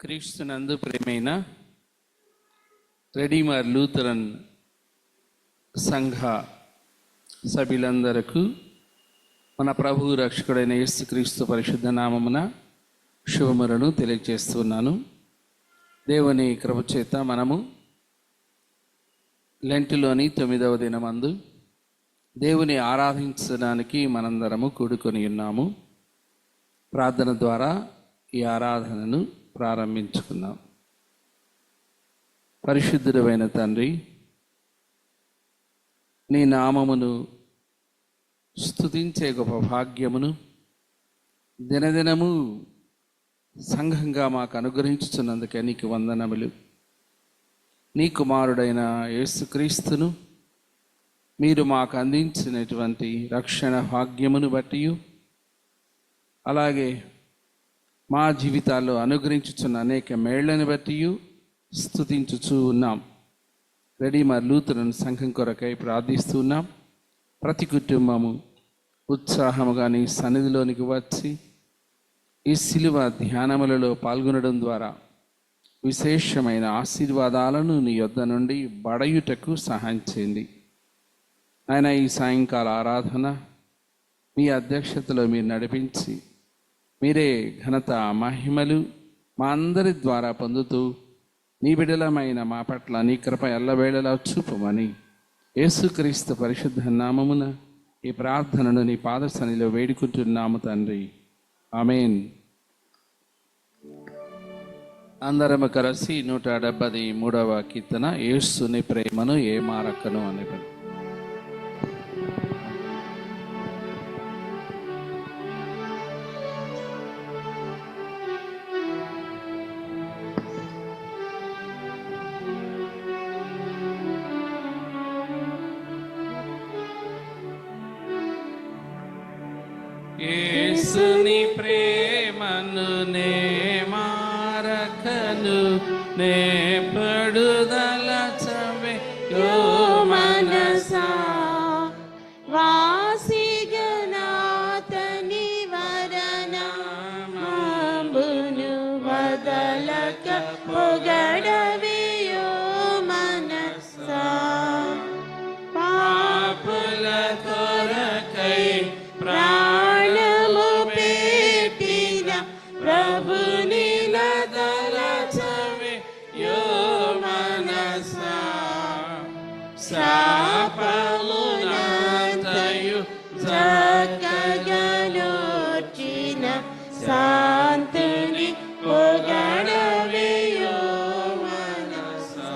క్రీస్తునందు ప్రేమైన redeemer Lutheran సంఘ సభ్యులందరకు మన ప్రభువు రక్షకుడైన యేసుక్రీస్తు పరిశుద్ధ నామమున శుభములను తెలియజేస్తున్నాను. దేవుని కృప చేత మనము లెంటులోని 9వ దినమందు దేవుని ఆరాధించడానికి మనందరము కూడుకొని ఉన్నాము. ప్రార్థన ద్వారా ఈ ఆరాధనను ప్రారంభించుకుందాం. పరిశుద్ధుడైన తండ్రి, నీ నామమును స్తుతించే గొప్ప భాగ్యమును దినదినము సంఘంగా మాకు అనుగ్రహించుతున్నందుకే నీకు వందనములు. నీ కుమారుడైన యేసుక్రీస్తును మీరు మాకు అందించినటువంటి రక్షణ భాగ్యమును బట్టి, అలాగే మా జీవితాల్లో అనుగ్రహించుచున్న అనేక మేళ్లను బట్టి స్తుతించుచూ ఉన్నాం. రెడీమర్ లూథరన్ సంఘం కొరకై ప్రార్థిస్తూ ఉన్నాం. ప్రతి కుటుంబము ఉత్సాహముగా నీ సన్నిధిలోనికి వచ్చి ఈ శిలువ ధ్యానములలో పాల్గొనడం ద్వారా విశేషమైన ఆశీర్వాదాలను నీ యొద్ద నుండి బడయుటకు సహాయం చేయండి. ఆయన ఈ సాయంకాల ఆరాధన మీ అధ్యక్షతలో మీరు నడిపించి మీరే ఘనత మహిమలు మా అందరి ద్వారా పొందుతూ నీ బిడలమైన మా పట్ల నీ కృప ఎల్లవేళలా చూపమని యేసుక్రీస్తు పరిశుద్ధ నామమున ఈ ప్రార్థనను నీ పాదసన్నిధిలో వేడుకుంటున్నాము తండ్రి, ఆమేన్. అందరము కలిసి 173వ కీర్తన యేసుని ప్రేమను ఏ మారకను అనే యేసుని ప్రేమను నే మారకను నే పడుదలచవే యో మనసా వాసిగనాతని వరనామమును వదలక పొగడవేయో మనసా పాపుల కొరకై ప్రాణము పెట్టిన ప్రభుని దలచవే యో మనసా శాపమునంతయు చక్కగనోర్చిన శాంతిని పొగడవేయో మనసా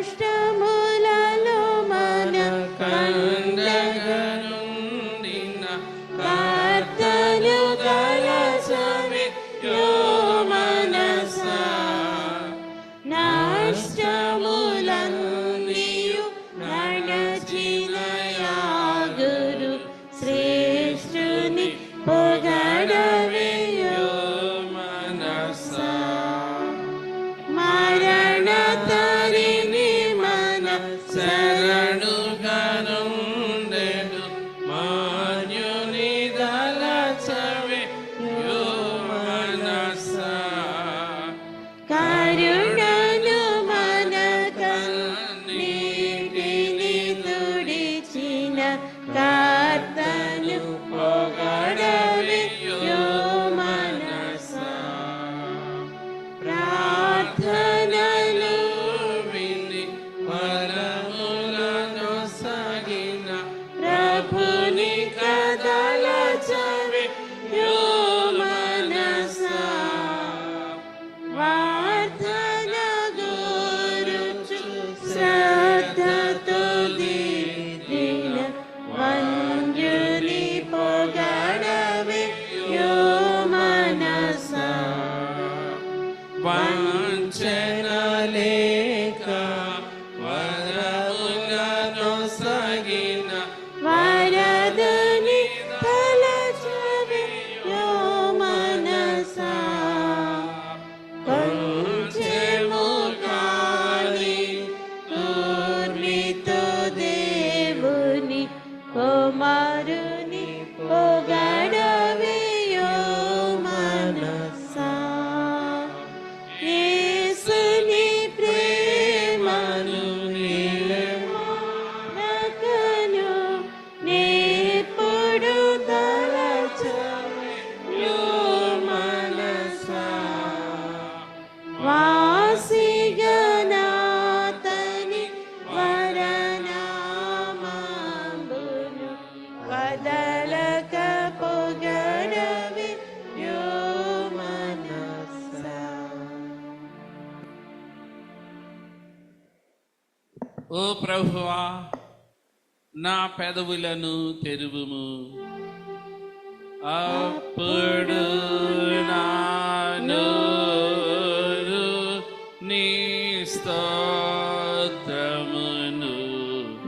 కష్టములలో మన కండగనుండిన కర్తను గలచవే యో మనసా నష్టములన్నీయు నడచిన యాగురు శ్రేష్ఠుని పొగడవేయో ఓ ప్రభువా, నా పెదవులను తెరువుము, అప్పుడు నా నోరు నీ స్తోత్రమును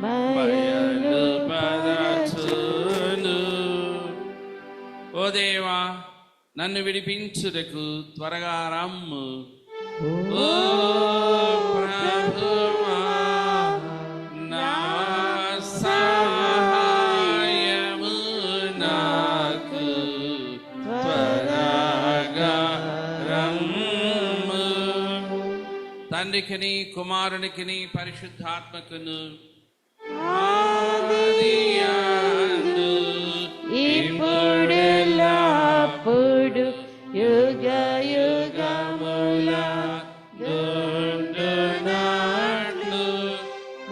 బయలుపరచును. ఓ దేవా, నన్ను విడిపించుటకు త్వరగా రమ్ము. ఓ ప్రభువా, నా సహాయము నాకు త్వరగా రమ్ము. తండ్రికిని కుమారునికిని పరిశుద్ధాత్మకును ఆదియందు ఇప్పుడెల్లప్పుడు యుగ యుగముల నుండునట్లు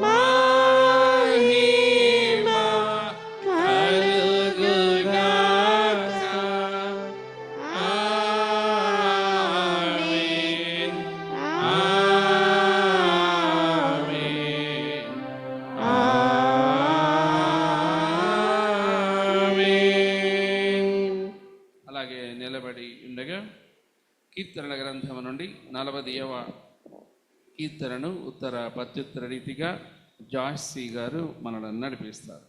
మహిమ కలుగుగాక. ఆమేన్. ఆమేన్. ఆమేన్. అలాగే నిలబడి ఉండగా కీర్తనల గ్రంథం నుండి 40వ కీర్తనను ఉత్తర ప్రత్యుత్తర రీతిగా జాష్ సి గారు మనల్ని నడిపిస్తారు.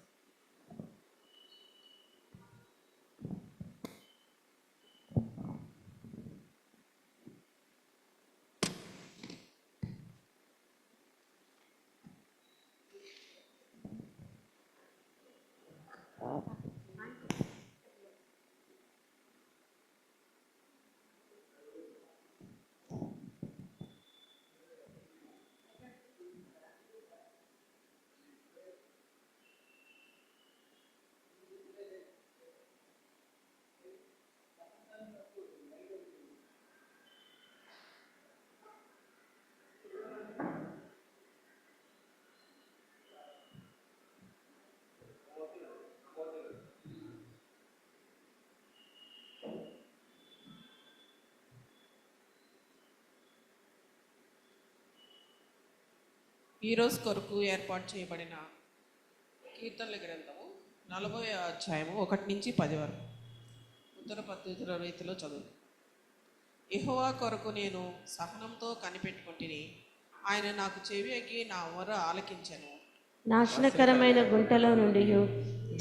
ఈరోజు కొరకు ఏర్పాటు చేయబడిన కీర్తనల గ్రంథము 40వ అధ్యాయము 1 నుంచి 10 వరకు ఉత్తర ప్రత్యుత్తర రీతిలో చదువు. యెహోవా కొరకు నేను సహనంతో కనిపెట్టుకుంటుని, ఆయన నాకు చెవి ఎక్కి నా మొర ఆలకించెను. నాశనకరమైన గుంటలో నుండి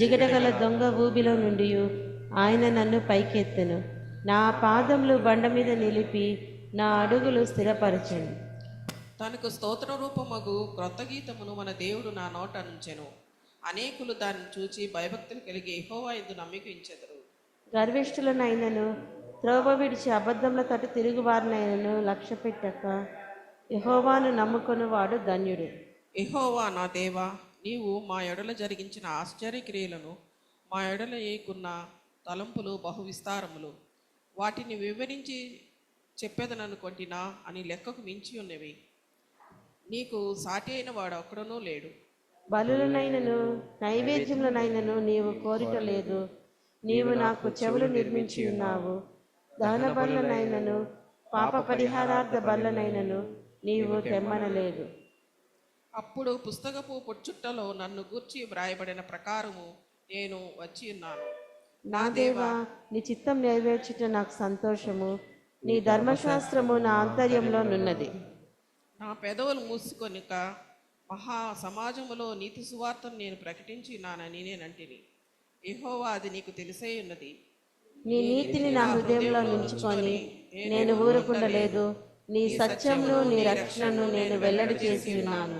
జిగటగల దొంగ ఊబిలో నుండి ఆయన నన్ను పైకెత్తెను. నా పాదములు బండ మీద నిలిపి నా అడుగులు స్థిరపరచెను. తనకు స్తోత్ర రూపమగు క్రొత్త గీతమును మన దేవుడు నా నోట నుంచెను. అనేకులు దాన్ని చూచి భయభక్తులు కలిగి యెహోవా యందు నమ్మిక ఉంచెదరు. గర్విష్ఠులనైనను త్రోవ విడిచి అబద్ధముల తట్టు తిరుగువారినైనను లక్ష్య పెట్టక యెహోవాను నమ్ముకొని వాడు ధన్యుడు. యెహోవా నా దేవా, నీవు మా ఎడల జరిగించిన ఆశ్చర్యక్రియలను, మా ఎడల ఏకున్న తలంపులు బహు విస్తారములు. వాటిని వివరించి చెప్పేదననుకొంటినా అని లెక్కకు మించి ఉన్నవి. నీకు సాటి అయిన వాడు ఒక్కడనూ లేడు. బలులనైనను నైవేద్యములనైనను నీవు కోరిక లేదు. నీవు నాకు చెవులు నిర్మించి ఉన్నావు. దహన బలులనైనను పాప పరిహారార్థ బలులనైనను నీవు తెమ్మనలేదు. అప్పుడు పుస్తకపు పొచ్చుట్టలో నన్ను గూర్చి వ్రాయబడిన ప్రకారము నేను వచ్చి ఉన్నాను. నా దేవా, నీ చిత్తం నెరవేర్చుట నాకు సంతోషము. నీ ధర్మశాస్త్రము నా ఆంతర్యంలో నున్నది. నా పెదవులు మూసుకొనిక మహా సమాజములో నీతి సువార్తను నేను ప్రకటించినానని నేనంటిని. యెహోవా, అది నీకు తెలిసే ఉన్నది. నీ నీతిని నా హృదయంలో ఉంచుకొని నేను ఊరకుండలేదు. నీ సత్యమును నీ రక్షణను నేను వెల్లడి చేసి ఉన్నాను.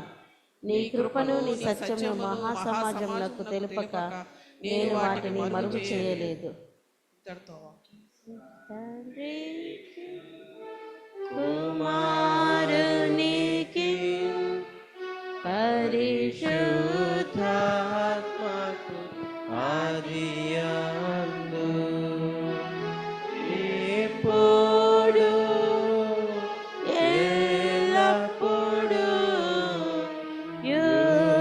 నీ కృపను నీ సత్యమును మహాసమాజములకు తెలుపక నేను వాటిని మరుగు చేయలేదు. ఇంతటితో కుమారునికి పరిశుద్ధాత్మకు ఆదియందు ఎప్పుడు ఎల్లప్పుడు యుగాయుగములందు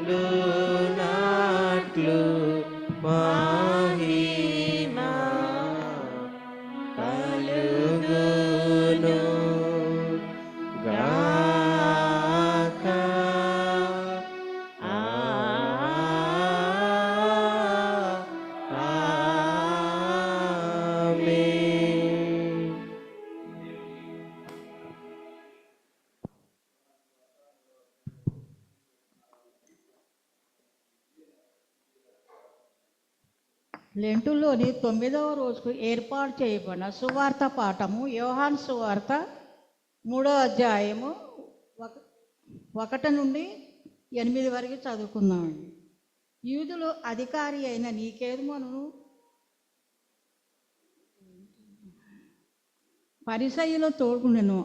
ఉండునట్లు లెంటులోని 9వ రోజుకు ఏర్పాటు చేయబడిన సువార్త పాఠము యోహాను సువార్త 3వ అధ్యాయము 1 నుండి 8 వరకు చదువుకుందామండి. యూదులు అధికారి అయిన నీకేమోను పరిసయ్యులు తోడుకుండెను.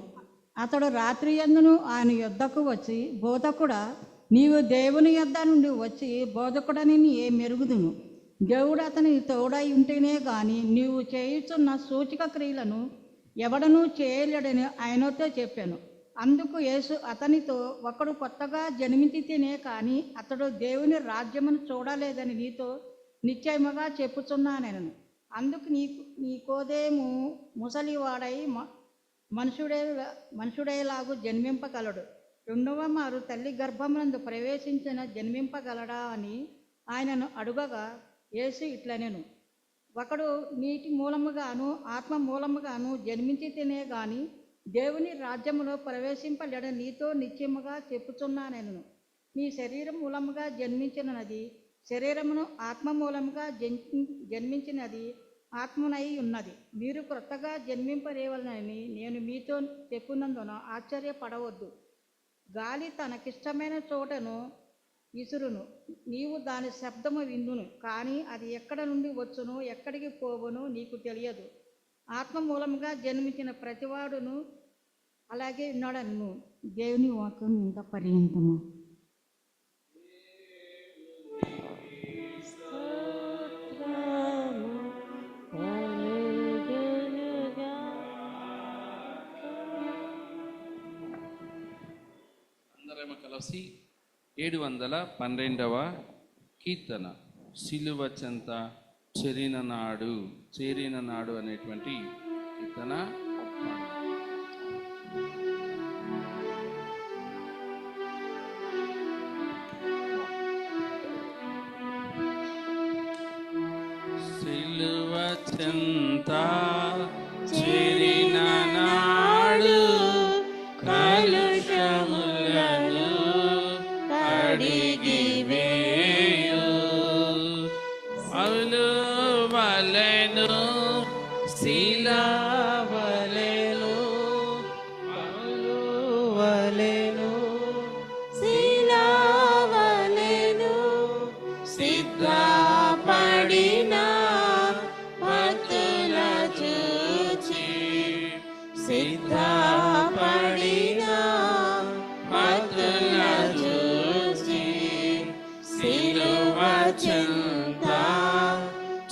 అతడు రాత్రి యందును ఆయన యొద్దకు వచ్చి, బోధకుడా, నీవు దేవుని యొద్ద నుండి వచ్చి బోధకుడని ఏ మెరుగుదును, దేవుడు అతని తోడై ఉంటేనే గాని నీవు చేయుచున్న సూచక క్రియలను ఎవడనూ చేయలేడని ఆయనతో చెప్పాను. అందుకు యేసు అతనితో, ఒకడు కొత్తగా జన్మించితేనే కానీ అతడు దేవుని రాజ్యమును చూడలేదని నీతో నిశ్చయముగా చెప్పుచున్నానెను. అందుకు నీకోదేము ముసలివాడై మనుషుడేలాగు జన్మింపగలడు, రెండవ మారు తల్లి గర్భమునందు ప్రవేశించిన జన్మింపగలడా అని ఆయనను అడుగగా యేసు ఇట్లనెను, ఒకడు నీటి మూలముగాను ఆత్మ మూలముగాను జన్మించితేనే గాని దేవుని రాజ్యములో ప్రవేశింపలేడని నీతో నిశ్చయముగా చెప్పుచున్నానెను. నీ శరీరం మూలముగా జన్మించినది శరీరమును, ఆత్మ మూలముగా జన్మించినది ఆత్మనై ఉన్నది. మీరు క్రొత్తగా జన్మింపలేవలనని నేను మీతో చెప్పునందున ఆశ్చర్యపడవద్దు. గాలి తనకిష్టమైన చోటను విసురును, నీవు దాని శబ్దము విందును, కానీ అది ఎక్కడ నుండి వచ్చునో ఎక్కడికి పోవునో నీకు తెలియదు. ఆత్మ మూలముగా జన్మించిన ప్రతివాడును అలాగే ఉన్నాడను. దేవుని వాక్యం ఇంత పర్యంతము. అందరేమో కలిసి 712వ కీర్తన, సిలువ చెంత చేరిన నాడు అనేటువంటి కీర్తన. సిలువ చెంత చేరిన నాడు కలుషములను కడిగి వేయు, పౌలు వలెను శిలవలెను, పౌలు వలెను శిలవలెను సిద్ధపడిన భక్తుల చూచి, సిద్ధపడిన భక్తుల చూచి, సిలువ చెంత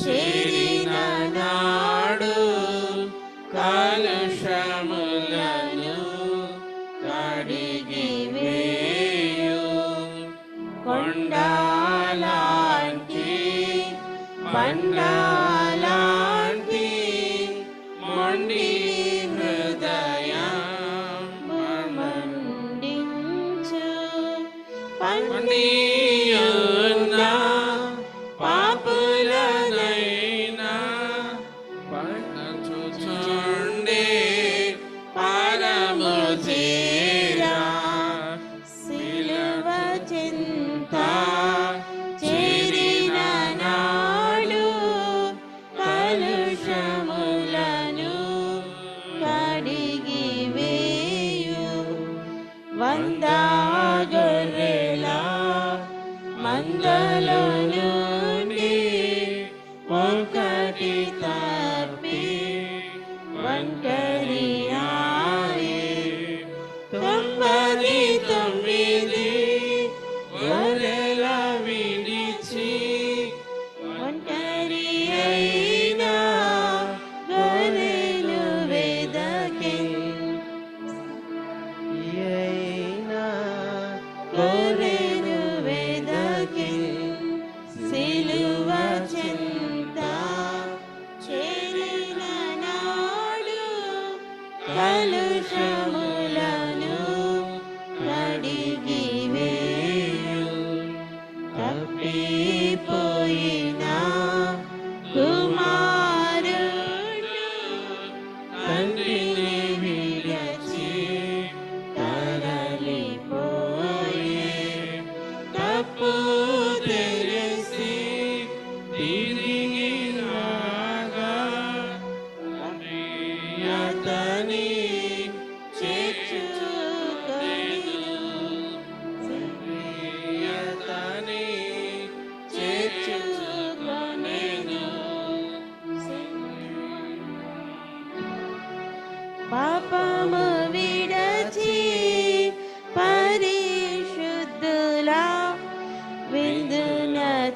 చేరిన నాడు కలుషములను కడిగి వేయు, కొండలాంటి బండలాంటి మొండి హృదయం మండించు, పండియున్న పాపులనైనా పట్టుచుండే పరము చేరా, సిలువ చెంత చేరిన నాడు కలుషములను కడిగి వేయు, 100 గొర్రెల మందలో నుండి ఒకటి తప్పి ఒంటరియాయే, 99 గొర్రెల విడిచి ఒంటరి అయిన గొర్రెలు వెదకెను, అయినా గొర్రెలు వెదకెను,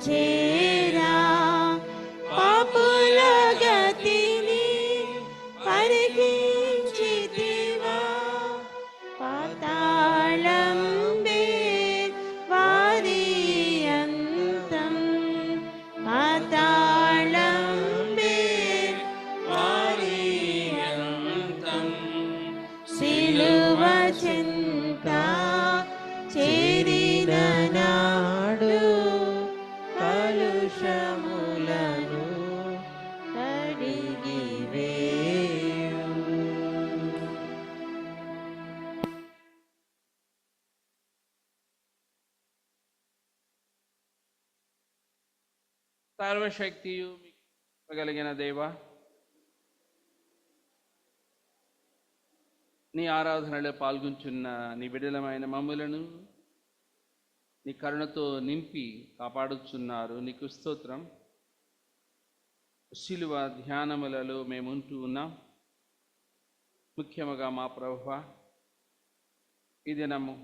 చేరా పాపుల గతిని పరికించితివా పాతాళం వారి అంతం పాతాళం వారి అంతం సిలువ చింత చేరిన నాడు కలుషములను కడిగి వేయు. సర్వశక్తియు కలిగిన దేవ, నీ ఆరాధనలో పాల్గొంచున్న నీ బిడ్డలమైన మమ్ములను నీ కరుణతో నింపి కాపాడుచున్నారు. నీకు స్తోత్రం. శిలువ ధ్యానములలో మేముంటూ ఉన్నాం. ముఖ్యముగా మా ప్రభువా, ఈ దినము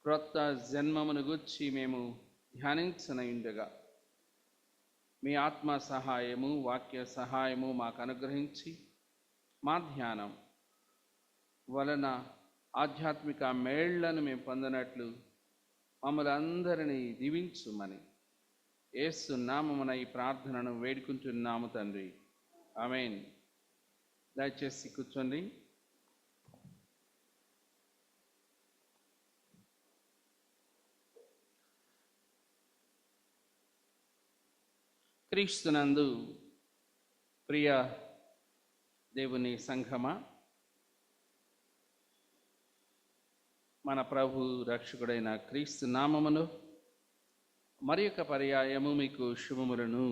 క్రొత్త జన్మమును గుర్చి మేము ధ్యానించనయుండగా మీ ఆత్మ సహాయము, వాక్య సహాయము మాకు అనుగ్రహించి మా ధ్యానం వలన ఆధ్యాత్మిక మేళ్లను మేము పొందినట్లు మమ్మల్ని అందరినీ దీవించుమని యేసు నామమున ఈ ప్రార్థనను వేడుకుంటున్నాము తండ్రి. ఆమేన్. దయచేసి కూర్చోండి. క్రీస్తునందు ప్రియ దేవుని సంఘమా, మన ప్రభు రక్షకుడైన క్రీస్తు నామమును మరి ఒక పర్యాయము మీకు శుభములను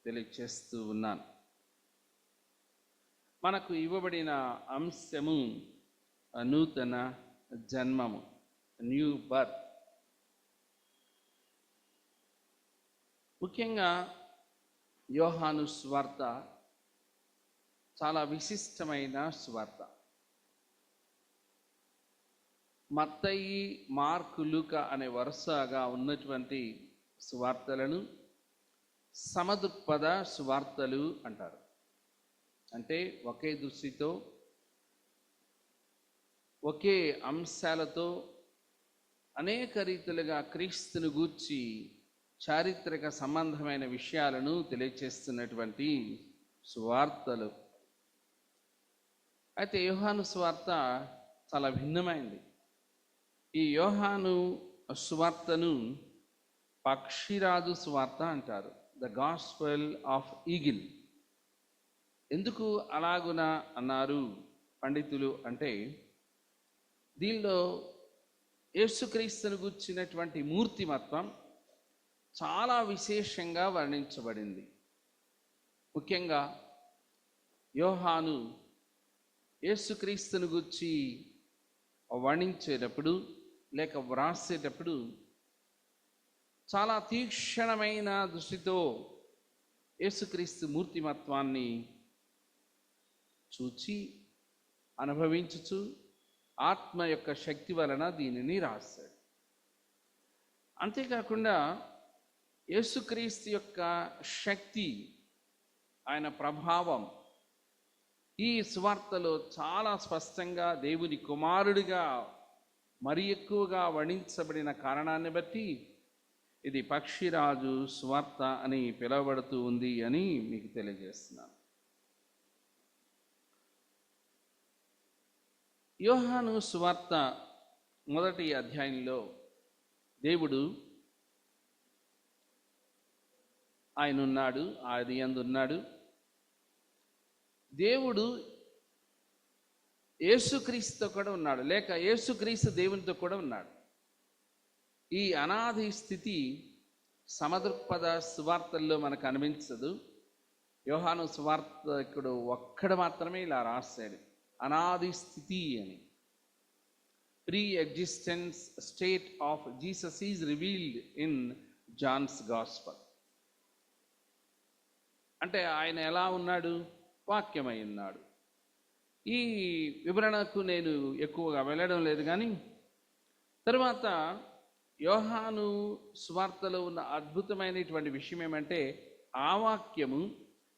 తెలియచేస్తూ ఉన్నాను. మనకు ఇవ్వబడిన అంశము నూతన జన్మము, న్యూ బర్త్. ముఖ్యంగా యోహాను సువార్త చాలా విశిష్టమైన సువార్త. మత్తయి, మార్కు, లూకా అనే వరుసగా ఉన్నటువంటి సువార్తలను సమదృక్పథ సువార్తలు అంటారు. అంటే ఒకే దృష్టితో, ఒకే అంశాలతో అనేక రీతులుగా క్రీస్తును గూర్చి చారిత్రక సంబంధమైన విషయాలను తెలియచేస్తున్నటువంటి సువార్తలు. అయితే యోహాను సువార్త చాలా భిన్నమైంది. ఈ యోహాను సువార్తను పక్షిరాజు సువార్త అంటారు, ద గాస్పెల్ ఆఫ్ ఈగిల్. ఎందుకు అలాగున అన్నారు పండితులు అంటే, దీనిలో యేసుక్రీస్తును గూర్చినటువంటి మూర్తిమత్వం చాలా విశేషంగా వర్ణించబడింది. ముఖ్యంగా యోహాను యేసుక్రీస్తును గూర్చి వర్ణించేటప్పుడు లేక వ్రాసేటప్పుడు చాలా తీక్షణమైన దృష్టితో యేసుక్రీస్తు మూర్తిమత్వాన్ని చూచి అనుభవించుచు ఆత్మ యొక్క శక్తి వలన దీనిని రాశాడు. అంతేకాకుండా యేసుక్రీస్తు యొక్క శక్తి, ఆయన ప్రభావం ఈ సువార్తలో చాలా స్పష్టంగా దేవుని కుమారుడిగా మరి ఎక్కువగా వర్ణించబడిన కారణాన్ని బట్టి ఇది పక్షిరాజు సువార్త అని పిలువబడుతూ ఉంది అని మీకు తెలియజేస్తున్నాను. యోహాను సువార్త మొదటి అధ్యాయంలో దేవుడు ఆయన ఉన్నాడు, ఆది యందు ఉన్నాడు. దేవుడు యేసుక్రీస్తుతో కూడా ఉన్నాడు, లేక యేసుక్రీస్తు దేవునితో కూడా ఉన్నాడు. ఈ అనాది స్థితి సమదృక్పథ సువార్తల్లో మనకు అనిపించదు. యోహాను సువార్తకుడు ఒక్కడు మాత్రమే ఇలా రాశాడు, అనాది స్థితి అని. Pre existence state of Jesus is revealed in Johne's gospel. అంటే ఆయన ఎలా ఉన్నాడు? వాక్యమై ఉన్నాడు. ఈ వివరణకు నేను ఎక్కువగా వెళ్ళడం లేదు, కానీ తర్వాత యోహాను సువార్తలో ఉన్న అద్భుతమైనటువంటి విషయం ఏమంటే, ఆ వాక్యము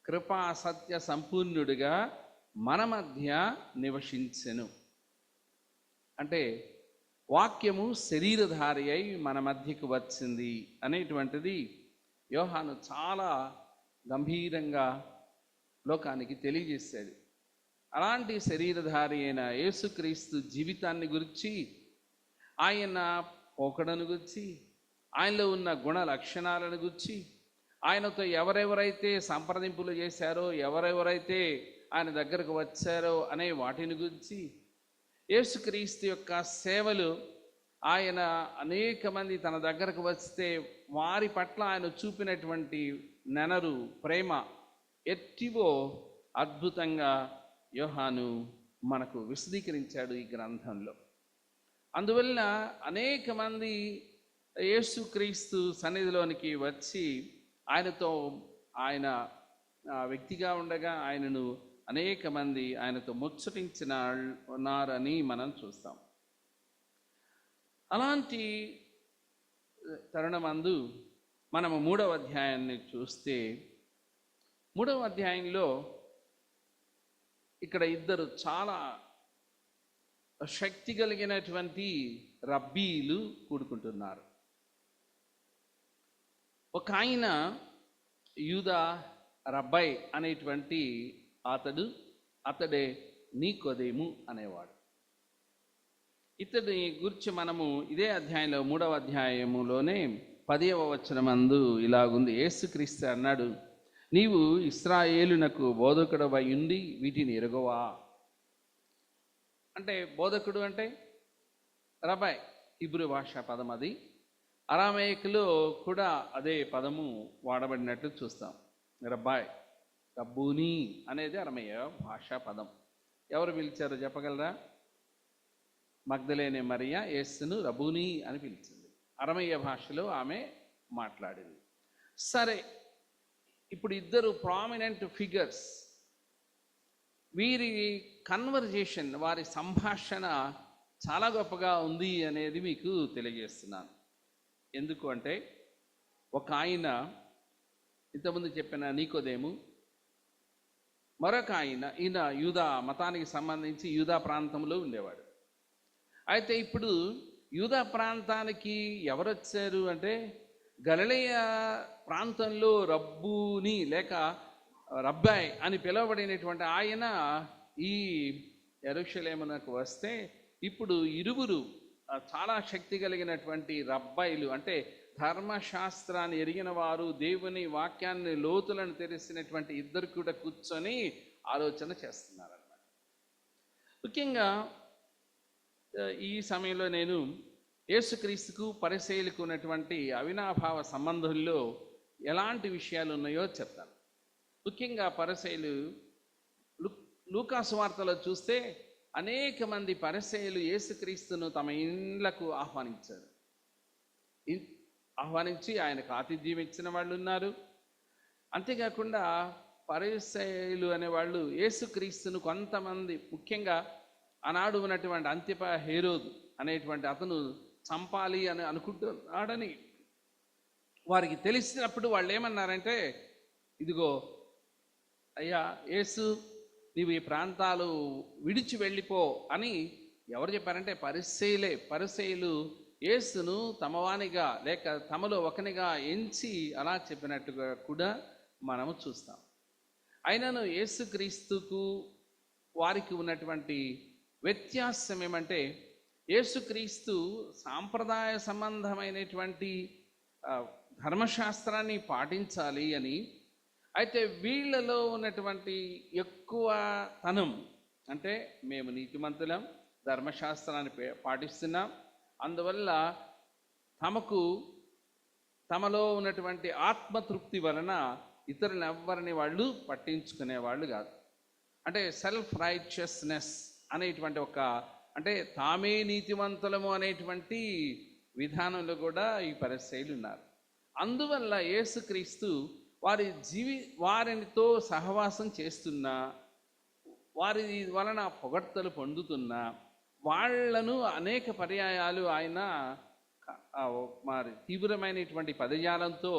కృపా సత్య సంపూర్ణుడిగా మన మధ్య నివసించెను. అంటే వాక్యము శరీరధారి అయి మన మధ్యకు వచ్చింది అనేటువంటిది యోహాను చాలా గంభీరంగా లోకానికి తెలియజేశాడు. అలాంటి శరీరధారి అయిన యేసుక్రీస్తు జీవితాన్ని గురించి, ఆయన పోకడను గురించి, ఆయనలో ఉన్న గుణ లక్షణాలను గురించి, ఆయనతో ఎవరెవరైతే సంప్రదింపులు చేశారో, ఎవరెవరైతే ఆయన దగ్గరకు వచ్చారో అనే వాటిని గురించి, యేసుక్రీస్తు యొక్క సేవలు, ఆయన అనేక మంది తన దగ్గరకు వస్తే వారి పట్ల ఆయన చూపినటువంటి నెనరు ప్రేమ ఎట్టివో అద్భుతంగా యోహాను మనకు విశదీకరించాడు ఈ గ్రంథంలో. అందువలన అనేక మంది యేసుక్రీస్తు సన్నిధిలోనికి వచ్చి ఆయనతో, ఆయన వ్యక్తిగా ఉండగా ఆయనను అనేక మంది ఆయనతో ముచ్చటించినారని మనం చూస్తాం. అలాంటి తరుణమందు మనము 3వ అధ్యాయాన్ని చూస్తే, 3వ అధ్యాయంలో ఇక్కడ ఇద్దరు చాలా శక్తి కలిగినటువంటి రబ్బీలు కూడుకుంటున్నారు. ఒక ఆయన యూదా రబ్బాయ్ అనేటువంటి అతడే నీకోదేము అనేవాడు. ఇతడి గురించి మనము ఇదే అధ్యాయంలో 3వ అధ్యాయములోనే 10వ వచనమందు ఇలాగుంది. యేసుక్రీస్తు అన్నాడు, నీవు ఇశ్రాయేలునకు బోధకుడవై ఉండి వీటిని ఎరుగవా? అంటే బోధకుడు అంటే రబ్బాయ్, హిబ్రూ భాష పదం అది. అరామేయకులో కూడా అదే పదము వాడబడినట్లు చూస్తాం. రబ్బాయ్, రబ్బూని అనేది అరమేయ భాషా పదం. ఎవరు పిలిచారో చెప్పగలరా? మగ్దలేనే మరియా యేసును రబ్బూని అని పిలిచింది. అరమేయ భాషలో ఆమె మాట్లాడింది. సరే, ఇప్పుడు ఇద్దరు ప్రామినెంట్ ఫిగర్స్, వీరి కన్వర్జేషన్, వారి సంభాషణ చాలా గొప్పగా ఉంది అనేది మీకు తెలియజేస్తున్నాను. ఎందుకు అంటే, ఒక ఆయన ఇంతకుముందు చెప్పిన నీకోదేము, మరొక ఈయన యూదా మతానికి సంబంధించి యూదా ప్రాంతంలో ఉండేవాడు. అయితే ఇప్పుడు యూదా ప్రాంతానికి ఎవరు వచ్చారు అంటే, గలిలయ ప్రాంతంలో రబ్బూని లేక రబ్బాయ్ అని పిలువబడినటువంటి ఆయన ఈ యెరూషలేమునకు వస్తే, ఇప్పుడు ఇరువురు చాలా శక్తి కలిగినటువంటి రబ్బాయిలు, అంటే ధర్మశాస్త్రాన్ని ఎరిగిన వారు, దేవుని వాక్యాన్ని లోతులను తెలిసినటువంటి ఇద్దరు కూడా కూర్చొని ఆలోచన చేస్తున్నారన్నమాట. ముఖ్యంగా ఈ సమయంలో నేను యేసుక్రీస్తుకు పరిసయ్యులకు ఉన్నటువంటి అవినాభావ సంబంధంలో ఎలాంటి విషయాలు ఉన్నాయో చెప్తాను. ముఖ్యంగా పరిసయ్యులు లూకాసు వార్తలో చూస్తే అనేక మంది పరిసయ్యులు యేసుక్రీస్తును తమ ఇండ్లకు ఆహ్వానించి ఆయనకు ఆతిథ్యం ఇచ్చిన వాళ్ళు ఉన్నారు. అంతేకాకుండా పరిసయ్యులు అనేవాళ్ళు యేసుక్రీస్తును కొంతమంది, ముఖ్యంగా ఆనాడు ఉన్నటువంటి అంతిప హేరోదు అనేటువంటి అతను చంపాలి అని అనుకుంటున్నాడని వారికి తెలిసినప్పుడు వాళ్ళు ఏమన్నారంటే, ఇదిగో అయ్యా యేసు, నీవు ఈ ప్రాంతాలు విడిచి వెళ్ళిపో అని ఎవరు చెప్పారంటే పరిసయ్యులు యేసును తమవానిగా లేక తమలో ఒకనిగా ఎంచి అలా చెప్పినట్టుగా కూడా మనము చూస్తాం. అయినను యేసుక్రీస్తుకు వారికి ఉన్నటువంటి వ్యత్యాసం ఏమంటే, యేసుక్రీస్తు సాంప్రదాయ సంబంధమైనటువంటి ధర్మశాస్త్రాన్ని పాటించాలి అని, అయితే వీళ్ళలో ఉన్నటువంటి ఎక్కువ తనం అంటే, మేము నీతిమంతులం, ధర్మశాస్త్రాన్ని పాటిస్తున్నాం, అందువల్ల తమలో ఉన్నటువంటి ఆత్మతృప్తి వలన ఇతరులను ఎవ్వరిని వాళ్ళు పట్టించుకునేవాళ్ళు కాదు. అంటే సెల్ఫ్ రైచియస్నెస్ అనేటువంటి అంటే తామే నీతిమంతులము అనేటువంటి విధానంలో కూడా ఈ పరిసయ్యులు ఉన్నారు. అందువల్ల యేసుక్రీస్తు వారితో సహవాసం చేస్తున్నా, వారి వలన పొగడ్తలు పొందుతున్నా, వాళ్లను అనేక పర్యాయాలు ఆయన మరి తీవ్రమైనటువంటి పదజాలంతో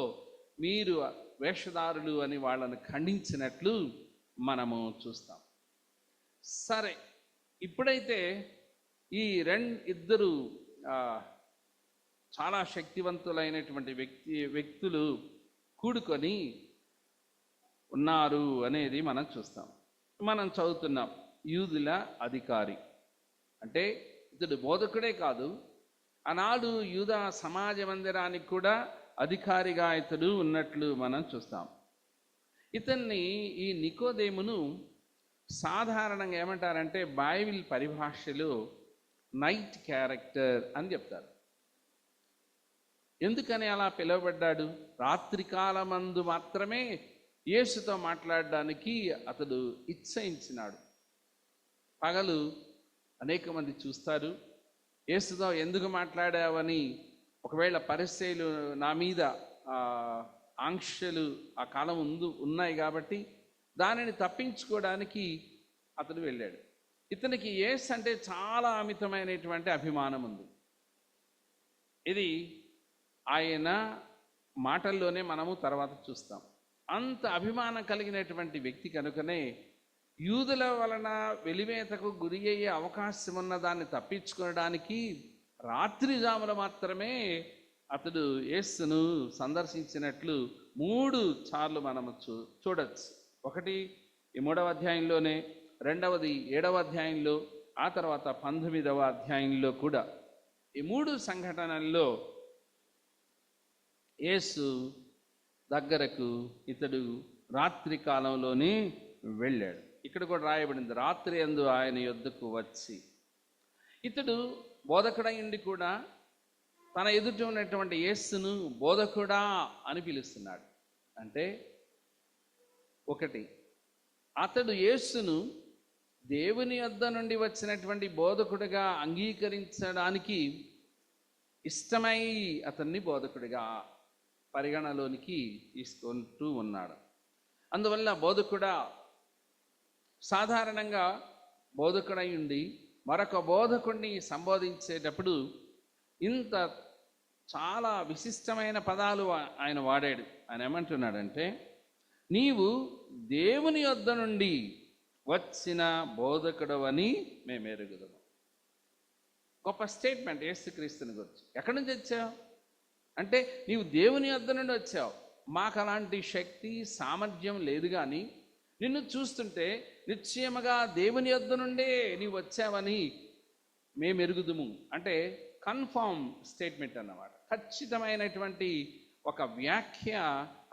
మీరు వేషధారులు అని వాళ్ళను ఖండించినట్లు మనము చూస్తాం. సరే, ఇప్పుడైతే ఈ ఇద్దరు చాలా శక్తివంతులైనటువంటి వ్యక్తులు కూడుకొని ఉన్నారు అనేది మనం చూస్తాం. మనం చదువుతున్నాం, యూదుల అధికారి అంటే ఇతడు బోధకుడే కాదు, ఆనాడు యూదా సమాజ మందిరానికి కూడా అధికారిగా ఇతడు ఉన్నట్లు మనం చూస్తాం. ఇతన్ని, ఈ నికోదేమును సాధారణంగా ఏమంటారంటే బైబిల్ పరిభాషలో నైట్ క్యారెక్టర్ అని చెప్తారు. ఎందుకని అలా పిలువబడ్డాడు? రాత్రికాలమందు మాత్రమే యేసుతో మాట్లాడడానికి అతడు ఇచ్చయించినాడు. పగలు అనేక మంది చూస్తారు, యేసుతో ఎందుకు మాట్లాడావని ఒకవేళ పరిసయ్యులు నా మీద ఆంక్షలు ఆ కాలం ఉన్నాయి కాబట్టి దానిని తప్పించుకోవడానికి అతడు వెళ్ళాడు. ఇతనికి యేసు అంటే చాలా అమితమైనటువంటి అభిమానం ఉంది. ఇది ఆయన మాటల్లోనే మనము తర్వాత చూస్తాం. అంత అభిమానం కలిగినటువంటి వ్యక్తి కనుకనే యూదుల వలన వెలివేతకు గురి అయ్యే అవకాశం ఉన్న దాన్ని తప్పించుకోవడానికి రాత్రి జాముల మాత్రమే అతడు యేసును సందర్శించినట్లు 3 సార్లు మనము చూడొచ్చు. ఒకటి ఈ 3వ అధ్యాయంలోనే, రెండవది 7వ అధ్యాయంలో, ఆ తర్వాత 19వ అధ్యాయంలో కూడా. ఈ 3 సంఘటనల్లో యేసు దగ్గరకు ఇతడు రాత్రి కాలంలోనే వెళ్ళాడు. ఇక్కడ కూడా రాయబడింది, రాత్రి యందు ఆయన యొద్దకు వచ్చి. ఇతడు బోధకుడైండి కూడా తన ఎదుట ఉన్నటువంటి యేసును బోధకుడా అని పిలుస్తున్నాడు. అంటే ఒకటి, అతడు యేసును దేవుని యొద్ద నుండి వచ్చినటువంటి బోధకుడిగా అంగీకరించడానికి ఇష్టమై అతన్ని బోధకుడిగా పరిగణలోనికి తీసుకుంటూ ఉన్నాడు. అందువల్ల బోధకుడా, సాధారణంగా బోధకుడై ఉండి మరొక బోధకుడిని సంబోధించేటప్పుడు ఇంత చాలా విశిష్టమైన పదాలు ఆయన వాడాడు. ఆయన ఏమంటున్నాడంటే, నీవు దేవుని యొద్ద నుండి వచ్చిన బోధకుడవని మేము ఎరుగుదాము. గొప్ప స్టేట్మెంట్ యేసుక్రీస్తుని గురించి. ఎక్కడి నుంచి వచ్చావు అంటే, నీవు దేవుని యొద్ద నుండి వచ్చావు. మాకు అలాంటి శక్తి సామర్థ్యం లేదు, కానీ నిన్ను చూస్తుంటే నిశ్చయముగా దేవుని యొద్ద నుండే నీవు వచ్చావని మేము ఎరుగుదుము. అంటే కన్ఫర్మ్ స్టేట్మెంట్ అన్నమాట. ఖచ్చితమైనటువంటి ఒక వ్యాఖ్య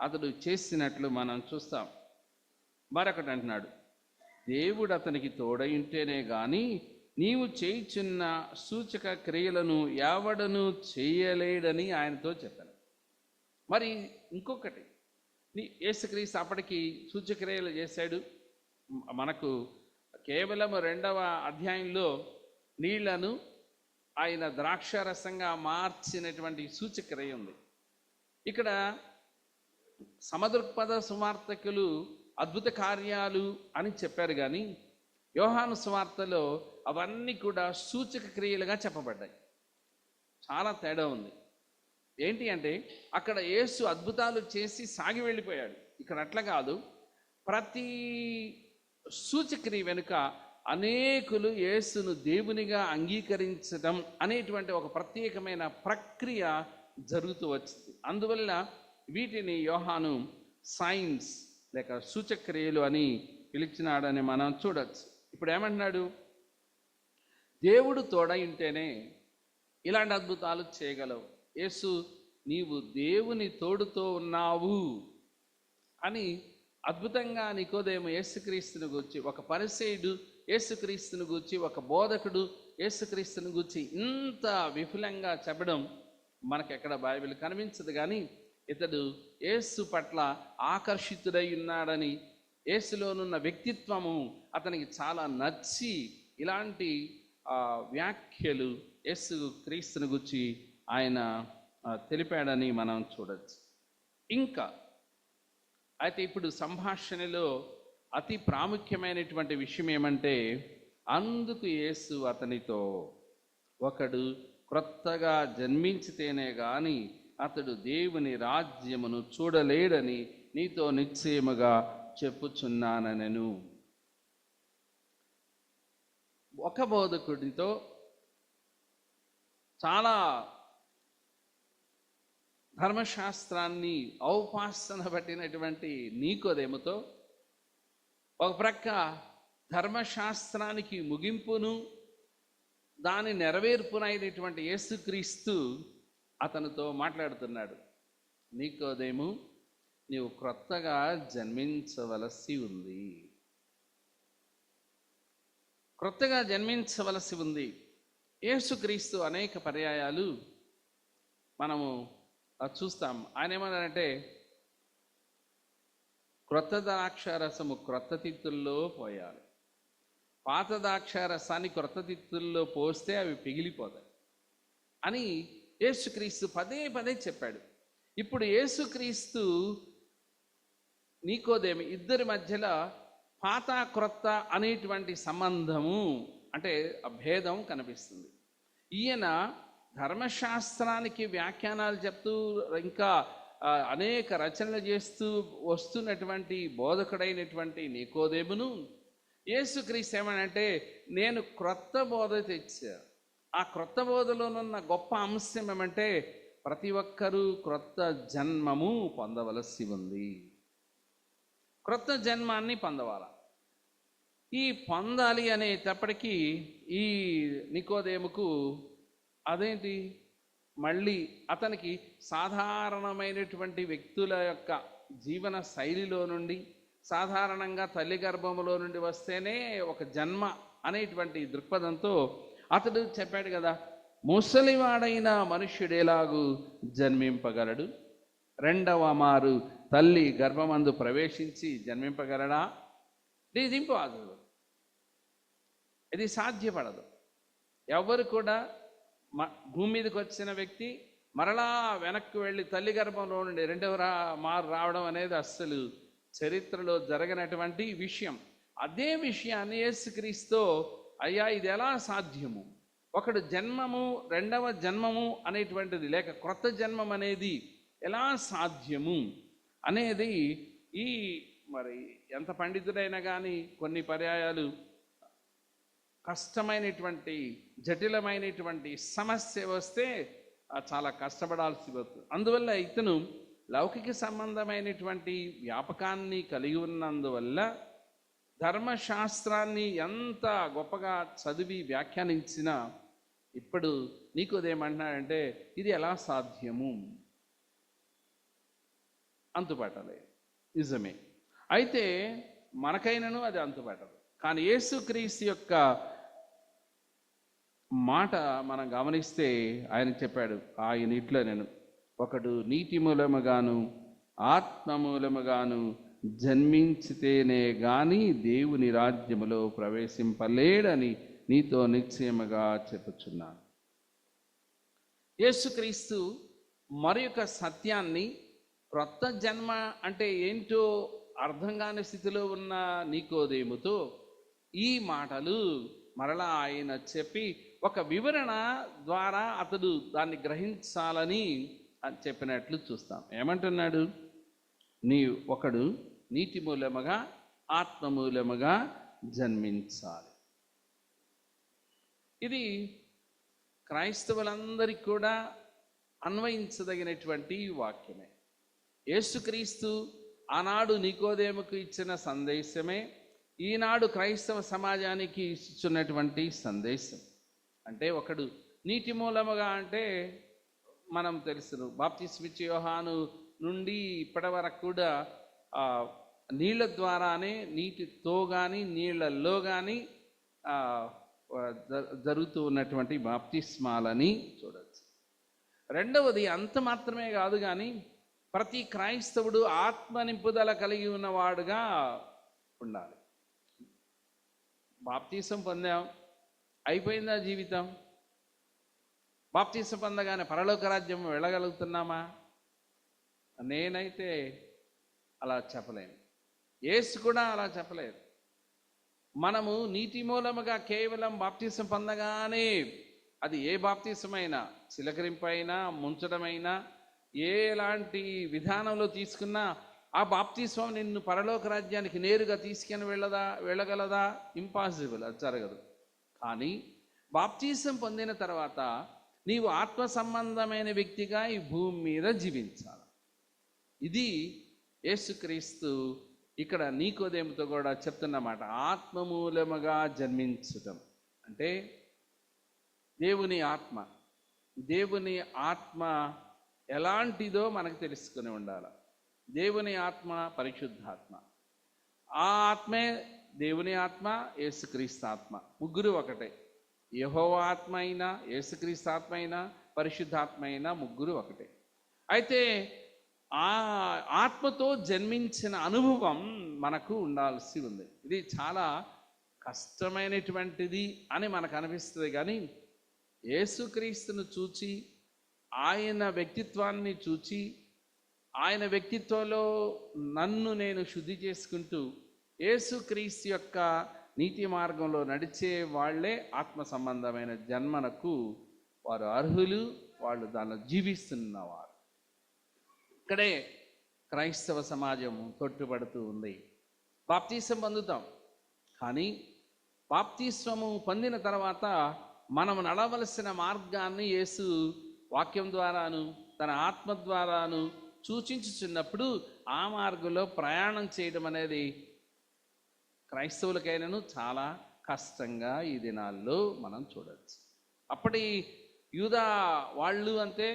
అతడు చేసినట్లు మనం చూస్తాం. మరొకటి అంటున్నాడు, దేవుడు అతనికి తోడయుంటేనే గాని నీవు చేయుచున్న సూచక క్రియలను ఎవడను చేయలేడని ఆయనతో చెప్పాను. మరి ఇంకొకటి, యేసుక్రీస్తు అప్పటికి సూచక్రియలు చేశాడు. మనకు కేవలం 2వ అధ్యాయంలో నీళ్లను ఆయన ద్రాక్షారసంగా మార్చినటువంటి సూచక్రియ ఉంది. ఇక్కడ సమదృక్పథ సువార్తకులు అద్భుత కార్యాలు అని చెప్పారు, కానీ యోహాను సువార్తలో అవన్నీ కూడా సూచక క్రియలుగా చెప్పబడ్డాయి. చాలా తేడా ఉంది. ఏంటి అంటే, అక్కడ యేసు అద్భుతాలు చేసి సాగి వెళ్ళిపోయాడు. ఇక్కడ అట్లా కాదు. ప్రతి సూచక్రియ వెనుక అనేకులు యేసును దేవునిగా అంగీకరించడం అనేటువంటి ఒక ప్రత్యేకమైన ప్రక్రియ జరుగుతూ వచ్చింది. అందువల్ల వీటిని యోహాను సైన్స్ లేక సూచక్రియలు అని పిలిచినాడని మనం చూడొచ్చు. ఇప్పుడు ఏమంటున్నాడు? దేవుడు తోడై ఉంటేనే ఇలాంటి అద్భుతాలు చేయగలవు. యేసు, నీవు దేవుని తోడుతో ఉన్నావు అని అద్భుతంగా నికోదేము యేసుక్రీస్తుని గూర్చి, ఒక పరిసయ్యుడు యేసుక్రీస్తుని గూర్చి, ఒక బోధకుడు యేసుక్రీస్తుని గూర్చి ఇంత విపులంగా చెప్పడం మనకెక్కడ బైబిల్ కనిపించదు. కానీ ఇతడు యేసు పట్ల ఆకర్షితుడై ఉన్నాడని, యేసులోనున్న వ్యక్తిత్వము అతనికి చాలా నచ్చి ఇలాంటి వ్యాఖ్యలు యేసు క్రీస్తుని గురించి ఆయన తెలిపాడని మనం చూడవచ్చు. ఇంకా అయితే ఇప్పుడు సంభాషణలో అతి ప్రాముఖ్యమైనటువంటి విషయం ఏమంటే, అందుకు యేసు అతనితో, ఒకడు క్రొత్తగా జన్మించితేనే గాని అతడు దేవుని రాజ్యమును చూడలేడని నీతో నిశ్చయముగా చెప్పుచున్నానెను. ఒక బోధకుడితో చాలా ధర్మశాస్త్రాన్ని ఔపాసన పట్టినటువంటి నీకోదేముతో ఒక ప్రక్క ధర్మశాస్త్రానికి ముగింపును దాని నెరవేర్పునైనటువంటి యేసుక్రీస్తు అతనితో మాట్లాడుతున్నాడు. నీకోదేము, నీవు క్రొత్తగా జన్మించవలసి ఉంది, క్రొత్తగా జన్మించవలసి ఉంది. యేసుక్రీస్తు అనేక పర్యాయాలు మనము చూస్తాం. ఆయన ఏమన్నారంటే, క్రొత్త ద్రాక్షారసము క్రొత్త తిత్తుల్లో పోయాలి, పాత ద్రాక్షారసాన్ని క్రొత్త తిత్తుల్లో పోస్తే అవి పిగిలిపోతాయి అని యేసుక్రీస్తు పదే పదే చెప్పాడు. ఇప్పుడు యేసుక్రీస్తు నీకోదేము ఇద్దరి మధ్యలో పాత క్రొత్త అనేటువంటి సంబంధము అంటే భేదం కనిపిస్తుంది. ఈయన ధర్మశాస్త్రానికి వ్యాఖ్యానాలు చెప్తూ ఇంకా అనేక రచనలు చేస్తూ వస్తున్నటువంటి బోధకుడైనటువంటి నీకోదేమును యేసుక్రీస్తు ఏమనంటే, నేను క్రొత్త బోధ తెచ్చా. ఆ క్రొత్త బోధలోనున్న గొప్ప అంశం ఏమంటే, ప్రతి ఒక్కరూ క్రొత్త జన్మము పొందవలసి ఉంది, క్రొత్త జన్మాన్ని పొందవాలి. ఈ పొందాలి అనేటప్పటికీ ఈ నికోదేముకు అదేంటి, మళ్ళీ అతనికి సాధారణమైనటువంటి వ్యక్తుల యొక్క జీవన శైలిలో నుండి, సాధారణంగా తల్లి గర్భములో నుండి వస్తేనే ఒక జన్మ అనేటువంటి దృక్పథంతో అతడు చెప్పాడు కదా, ముసలివాడైన మనుష్యుడు ఎలాగూ జన్మింపగలడు, రెండవ మారు తల్లి గర్భమందు ప్రవేశించి జన్మింపగలడా? It is impossible. ఇది సాధ్యపడదు. ఎవరు కూడా భూమి మీదకి వచ్చిన వ్యక్తి మరలా వెనక్కి వెళ్ళి తల్లి గర్భంలో నుండి రెండవ మారు రావడం అనేది అస్సలు చరిత్రలో జరగనటువంటి విషయం. అదే విషయాన్ని యేసుక్రీస్తు, అయ్యా ఇది ఎలా సాధ్యము, ఒకడు జన్మము రెండవ జన్మము అనేటువంటిది లేక క్రొత్త జన్మం అనేది ఎలా సాధ్యము అనేది ఈ మరి ఎంత పండితుడైనా కానీ కొన్ని పర్యాయాలు కష్టమైనటువంటి జటిలమైనటువంటి సమస్య వస్తే చాలా కష్టపడాల్సి వస్తుంది. అందువల్ల ఇతను లౌకిక సంబంధమైనటువంటి వ్యాపకాన్ని కలిగి ఉన్నందువల్ల ధర్మశాస్త్రాన్ని ఎంత గొప్పగా చదివి వ్యాఖ్యానించినా ఇప్పుడు నీకోదేమంటున్నాడంటే, ఇది ఎలా సాధ్యము, అంతుపట్టలేదు. నిజమే. అయితే మనకైనను అది అంతుపట్టదు. కానీ యేసుక్రీస్తు యొక్క మాట మనం గమనిస్తే ఆయన చెప్పాడు, ఆయన ఇట్లా, నేను ఒకడు నీటి మూలముగాను ఆత్మ మూలముగాను జన్మించితేనే గాని దేవుని రాజ్యములో ప్రవేశింపలేడని నీతో నిశ్చయముగా చెప్పుచున్నాను. యేసుక్రీస్తు మరి యొక్క సత్యాన్ని, క్రొత్త జన్మ అంటే ఏంటో అర్థం కాని స్థితిలో ఉన్న నీకోదేముతో ఈ మాటలు మరలా ఆయన చెప్పి ఒక వివరణ ద్వారా అతడు దాన్ని గ్రహించాలని చెప్పినట్లు చూస్తాం. ఏమంటున్నాడు? ఒకడు నీటి మూలముగా ఆత్మ మూలముగా జన్మించాలి. ఇది క్రైస్తవులందరికీ కూడా అన్వయించదగినటువంటి వాక్యమే. యేసుక్రీస్తు ఆనాడు నికోదేముకు ఇచ్చిన సందేశమే ఈనాడు క్రైస్తవ సమాజానికి ఇస్తున్నటువంటి సందేశం. అంటే ఒకడు నీటి మూలముగా అంటే మనం తెలుసును, బాప్తిస్మిచ్చే యోహాను నుండి ఇప్పటి వరకు కూడా నీళ్ళ ద్వారానే, నీటితో కానీ నీళ్ళల్లో కానీ జరుగుతూ ఉన్నటువంటి బాప్తిస్మాలని చూడవచ్చు. రెండవది అంత మాత్రమే కాదు, కానీ ప్రతి క్రైస్తవుడు ఆత్మ నింపుదల కలిగి ఉన్నవాడుగా ఉండాలి. బాప్తీసం పొందాం, అయిపోయిందా జీవితం? బాప్తీసం పొందగానే పరలోక రాజ్యం వెళ్ళగలుగుతున్నామా? నేనైతే అలా చెప్పలేను, యేసు కూడా అలా చెప్పలేదు. మనము నీటి మూలముగా కేవలం బాప్తీసం పొందగానే అది ఏ బాప్తిసమైనా, చిలకరింపైనా, ముంచడమైనా, ఎలాంటి విధానంలో తీసుకున్నా ఆ బాప్తిస్వం నిన్ను పరలోక రాజ్యానికి నేరుగా తీసుకొని వెళ్ళగలదా? ఇంపాసిబుల్, అది జరగదు. కానీ బాప్తిసం పొందిన తర్వాత నీవు ఆత్మ సంబంధమైన వ్యక్తిగా ఈ భూమి మీద జీవించాలి. ఇది యేసుక్రీస్తు ఇక్కడ నీకోదేముతో కూడా చెప్తున్నమాట. ఆత్మ మూలముగా జన్మించటం అంటే దేవుని ఆత్మ ఎలాంటిదో మనకు తెలుసుకుని ఉండాలి. దేవుని ఆత్మ పరిశుద్ధాత్మ. ఆ ఆత్మే దేవుని ఆత్మ, యేసుక్రీస్తు ఆత్మ, ముగ్గురు ఒకటే. యెహోవా ఆత్మ అయినా, యేసుక్రీస్తు ఆత్మ అయినా, పరిశుద్ధాత్మ అయినా ముగ్గురు ఒకటే. అయితే ఆ ఆత్మతో జన్మించిన అనుభవం మనకు ఉండాల్సి ఉంది. ఇది చాలా కష్టమైనటువంటిది అని మనకు అనిపిస్తుంది. కానీ యేసుక్రీస్తును చూచి, ఆయన వ్యక్తిత్వాన్ని చూచి, ఆయన వ్యక్తిత్వంలో నన్ను నేను శుద్ధి చేసుకుంటూ యేసుక్రీస్తు యొక్క నీతి మార్గంలో నడిచే వాళ్ళే ఆత్మ సంబంధమైన జన్మనకు వారు అర్హులు. వాళ్ళు దానిలో జీవిస్తున్నవారు. ఇక్కడే క్రైస్తవ సమాజం తొట్టుపడుతూ ఉంది. బాప్తీసం పొందుతాం, కానీ బాప్తీస్వము పొందిన తర్వాత మనం నడవలసిన మార్గాన్ని యేసు వాక్యం ద్వారాను తన ఆత్మ ద్వారాను సూచించుచున్నప్పుడు ఆ మార్గంలో ప్రయాణం చేయడం అనేది క్రైస్తవులకైనాను చాలా కష్టంగా ఈ దినాల్లో మనం చూడవచ్చు. అప్పటి యూదా వాళ్ళు అంతే,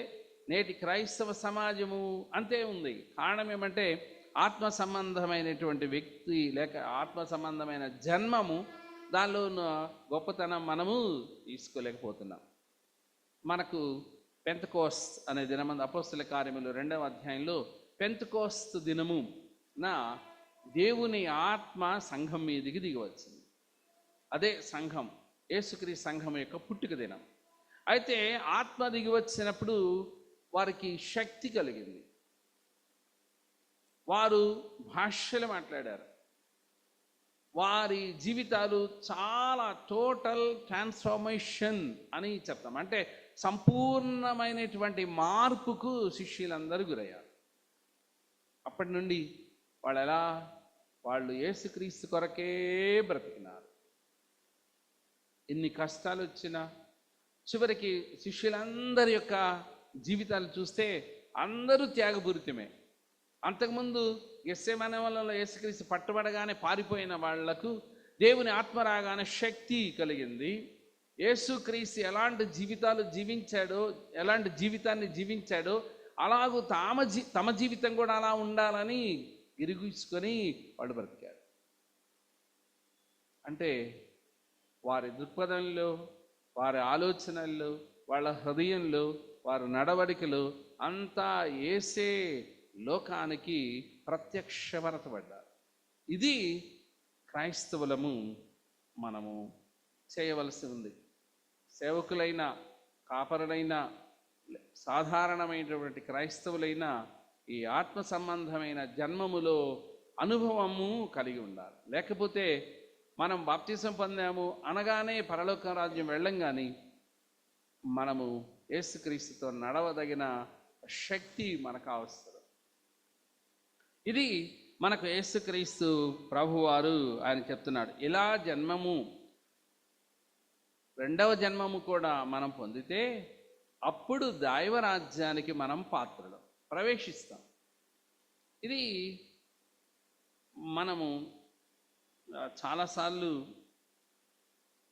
నేటి క్రైస్తవ సమాజము అంతే ఉంది. కారణం ఏమంటే ఆత్మ సంబంధమైనటువంటి వ్యక్తి లేక ఆత్మ సంబంధమైన జన్మము, దానిలో ఉన్న గొప్పతనం మనము తీసుకోలేకపోతున్నాం. మనకు పెంతెకోస్త్ అనే దినమందు అపోస్తల కార్యములు 2వ అధ్యాయంలో పెంతెకోస్త్ దినము నా దేవుని ఆత్మ సంఘం మీదికి దిగి వచ్చింది. అదే సంఘం, యేసుక్రీస్తు సంఘం యొక్క పుట్టుక దినం. అయితే ఆత్మ దిగి వచ్చినప్పుడు వారికి శక్తి కలిగింది. వారు భాషలు మాట్లాడారు. వారి జీవితాలు చాలా టోటల్ ట్రాన్స్ఫర్మేషన్ అని చెప్తాం. అంటే సంపూర్ణమైనటువంటి మార్పుకు శిష్యులందరూ గురయ్యారు. అప్పటి నుండి వాళ్ళు యేసుక్రీస్తు కొరకే బ్రతికినారు. ఎన్ని కష్టాలు వచ్చినా చివరికి శిష్యులందరి యొక్క జీవితాలు చూస్తే అందరూ త్యాగపూరితమే. అంతకుముందు గెత్సేమనే వల్ల యేసుక్రీస్తు పట్టుబడగానే పారిపోయిన వాళ్లకు దేవుని ఆత్మ రాగానే శక్తి కలిగింది. యేసుక్రీస్తు ఎలాంటి జీవితాన్ని జీవించాడో అలాగూ తమ జీవితం కూడా అలా ఉండాలని గిరిగీసుకొని వాళ్ళు బ్రతికారు. అంటే వారి దృక్పథంలో, వారి ఆలోచనల్లో, వాళ్ళ హృదయంలో, వారి నడవడికలు అంతా యేసే లోకానికి ప్రత్యక్షపరచబడ్డారు. ఇది క్రైస్తవులము మనము చేయవలసి ఉంది. సేవకులైన, కాపరులైన, సాధారణమైనటువంటి క్రైస్తవులైన ఈ ఆత్మ సంబంధమైన జన్మములో అనుభవము కలిగి ఉండాలి. లేకపోతే మనం బాప్తిసం పొందాము అనగానే పరలోక రాజ్యం వెళ్ళం, కానీ మనము యేసుక్రీస్తుతో నడవదగిన శక్తి మనకు అవసరం. ఇది మనకు యేసుక్రీస్తు ప్రభువారు ఆయన చెప్తున్నాడు. ఇలా జన్మము, రెండవ జన్మము కూడా మనం పొందితే అప్పుడు దైవరాజ్యానికి మనం పాత్రలు ప్రవేశిస్తాం. ఇది మనము చాలాసార్లు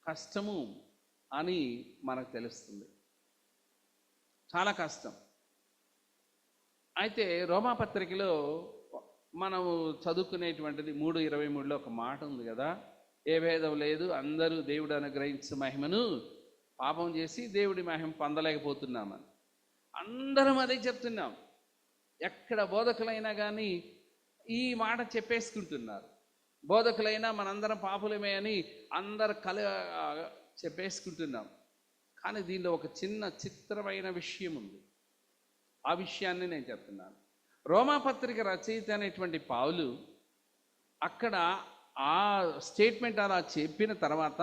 కష్టము అని మనకు తెలుస్తుంది, చాలా కష్టం. అయితే రోమాపత్రికలో మనము చదువుకునేటువంటిది 3:23లో ఒక మాట ఉంది కదా, ఏ భేదం లేదు, అందరూ దేవుడు అనుగ్రహించే మహిమను పాపం చేసి దేవుడి మహిమ పొందలేకపోతున్నామని అందరం అదే చెప్తున్నాం. ఎక్కడ బోధకులైనా కానీ ఈ మాట చెప్పేసుకుంటున్నారు. బోధకులైనా మనందరం పాపులమే అని అందరు చెప్పేసుకుంటున్నాం. కానీ దీనిలో ఒక చిన్న చిత్రమైన విషయం ఉంది. ఆ విషయాన్ని నేను చెప్తున్నాను. రోమాపత్రిక రచయిత అనేటువంటి పౌలు అక్కడ ఆ స్టేట్మెంట్ అలా చెప్పిన తర్వాత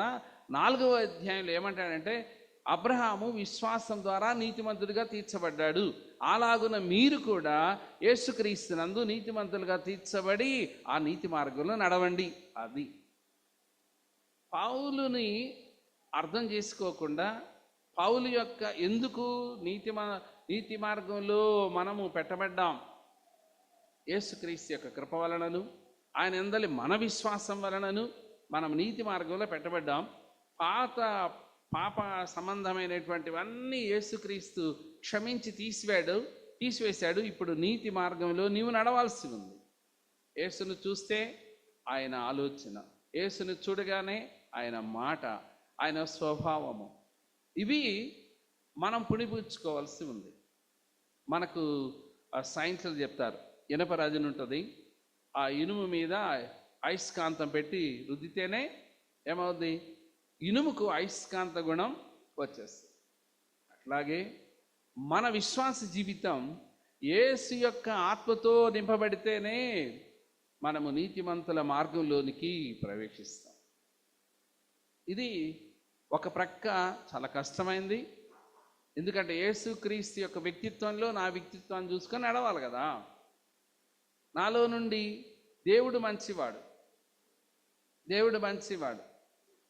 4వ అధ్యాయంలో ఏమంటాడంటే, అబ్రహాము విశ్వాసం ద్వారా నీతిమంతుడిగా తీర్చబడ్డాడు. అలాగున మీరు కూడా యేసుక్రీస్తునందు నీతిమంతులుగా తీర్చబడి ఆ నీతి మార్గంలో నడవండి. అది పౌలుని అర్థం చేసుకోకుండా పౌలు యొక్క ఎందుకు నీతి మార్గంలో మనము పెట్టబడ్డాం, యేసుక్రీస్తు యొక్క కృప వలనను ఆయన ఎందలి మన విశ్వాసం వలనను మనం నీతి మార్గంలో పెట్టబడ్డాం. పాప సంబంధమైనటువంటివన్నీ యేసుక్రీస్తు క్షమించి తీసివేశాడు. ఇప్పుడు నీతి మార్గంలో నీవు నడవాల్సి ఉంది. యేసును చూస్తే ఆయన ఆలోచన, యేసును చూడగానే ఆయన మాట, ఆయన స్వభావము, ఇవి మనం పుణిపుచ్చుకోవాల్సి ఉంది. మనకు సైన్స్లో చెప్తారు, ఇనుప రజని ఉంటుంది, ఆ ఇనుము మీద అయస్కాంతం పెట్టి రుద్దితేనే ఏమవుద్ది, ఇనుముకు అయస్కాంత గుణం వచ్చేస్తుంది. అట్లాగే మన విశ్వాస జీవితం యేసు యొక్క ఆత్మతో నింపబడితేనే మనము నీతిమంతుల మార్గంలోనికి ప్రవేశిస్తాం. ఇది ఒక ప్రక్క చాలా కష్టమైంది. ఎందుకంటే యేసుక్రీస్తు యొక్క వ్యక్తిత్వంలో నా వ్యక్తిత్వాన్ని చూసుకొని నడవాలి కదా. నాలో నుండి దేవుడు మంచివాడు,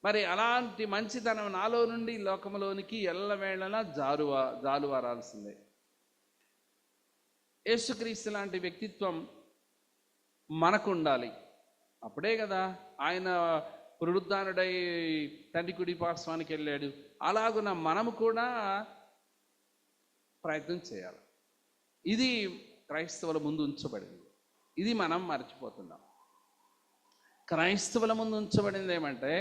మరి అలాంటి మంచితనం నాలో నుండి లోకంలోనికి ఎల్లవేళలా జాలువారాల్సిందే. యేసుక్రీస్తు లాంటి వ్యక్తిత్వం మనకు ఉండాలి. అప్పుడే కదా ఆయన పునరుద్ధానుడై తండ్రి కుడి పార్శ్వానికి వెళ్ళాడు. అలాగున మనము కూడా ప్రయత్నం చేయాలి. ఇది క్రైస్తవుల ముందు ఉంచబడింది. ఇది మనం మర్చిపోతున్నాం. క్రైస్తవుల ముందు ఉంచబడింది ఏమంటే,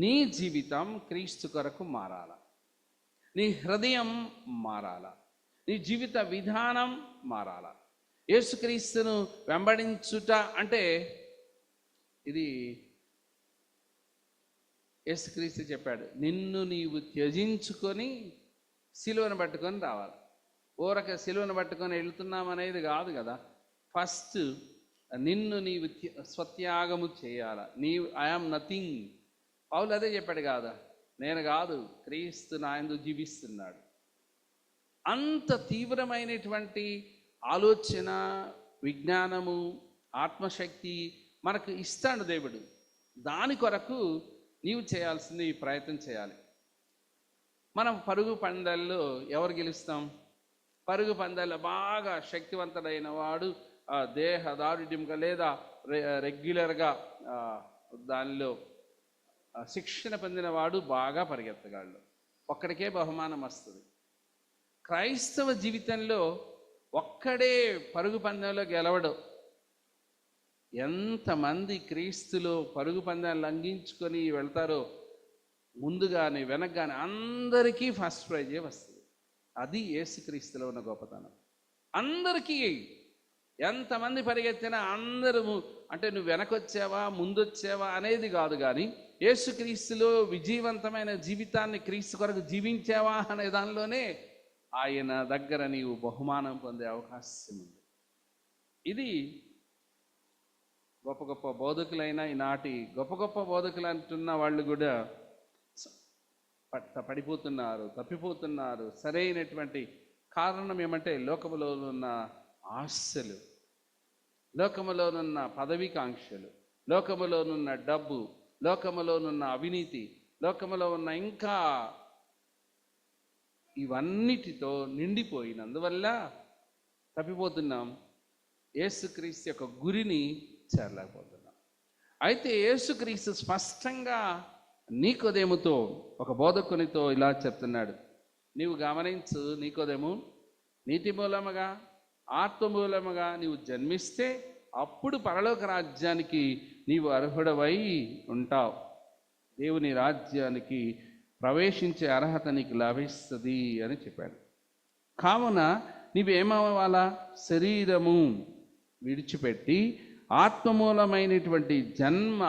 నీ జీవితం క్రీస్తు కొరకు మారాల, నీ హృదయం మారాల, నీ జీవిత విధానం మారాల. యేసుక్రీస్తును వెంబడించుట అంటే ఇది యేసుక్రీస్తు చెప్పాడు, నిన్ను నీవు త్యజించుకొని సిలువను పట్టుకొని రావాలి. ఊరక సిలువను పట్టుకొని వెళుతున్నామనేది కాదు కదా. ఫస్ట్ నిన్ను నీవు స్వత్యాగము చేయాల. I am nothing. పౌలు అదే చెప్పాడు కాదా, నేను కాదు, క్రీస్తు నా యందు జీవిస్తున్నాడు. అంత తీవ్రమైనటువంటి ఆలోచన, విజ్ఞానము, ఆత్మశక్తి మనకు ఇస్తాడు దేవుడు. దాని కొరకు నీవు చేయాల్సింది ప్రయత్నం చేయాలి. మనం పరుగు పందాల్లో ఎవరు గెలుస్తాం? పరుగు పందాల్లో బాగా శక్తివంతుడైన వాడు, దేహ దారుఢ్యంగా లేదా రెగ్యులర్గా దానిలో శిక్షణ పొందిన వాడు బాగా పరిగెత్తగాళ్ళు, ఒక్కడికే బహుమానం వస్తుంది. క్రైస్తవ జీవితంలో ఒక్కడే పరుగు పందెంలో గెలవడు. ఎంతమంది క్రీస్తులో పరుగు పందాలు లంఘించుకొని వెళ్తారో, ముందుగానే వెనకగానే అందరికీ ఫస్ట్ ప్రైజే వస్తుంది. అది యేసుక్రీస్తులో ఉన్న గొప్పతనం. అందరికీ ఎంతమంది పరిగెత్తినా అందరూ, అంటే నువ్వు వెనకొచ్చావా ముందొచ్చావా అనేది కాదు, కానీ యేసుక్రీస్తులో విజయవంతమైన జీవితాన్ని క్రీస్తు కొరకు జీవించావా అనే దానిలోనే ఆయన దగ్గర నీవు బహుమానం పొందే అవకాశం ఉంది. ఇది గొప్ప గొప్ప బోధకులైన ఈనాటి గొప్ప బోధకులు అంటున్న వాళ్ళు కూడా పడిపోతున్నారు, తప్పిపోతున్నారు. సరైనటువంటి కారణం ఏమంటే లోకములోనున్న ఆశలు, లోకములోనున్న పదవికాంక్షలు, లోకములోనున్న డబ్బు, లోకములోనున్న అవినీతి, లోకములో ఉన్న ఇంకా ఇవన్నిటితో నిండిపోయినందువల్ల తప్పిపోతున్నాం. యేసుక్రీస్తు యొక్క గురిని చేరలేకపోతున్నాం. అయితే యేసుక్రీస్తు స్పష్టంగా నీకోదేముతో, ఒక బోధకునితో ఇలా చెప్తున్నాడు. నీవు గమనించు, నీకోదేము, నీతి మూలముగా ఆత్మ మూలముగా నీవు జన్మిస్తే అప్పుడు పరలోక రాజ్యానికి నీవు అర్హుడవై ఉంటావు. దేవుని రాజ్యానికి ప్రవేశించే అర్హత నీకు లభిస్తుంది అని చెప్పాడు. కావున నీవేమవ్వాలా? శరీరము విడిచిపెట్టి ఆత్మమూలమైనటువంటి జన్మ,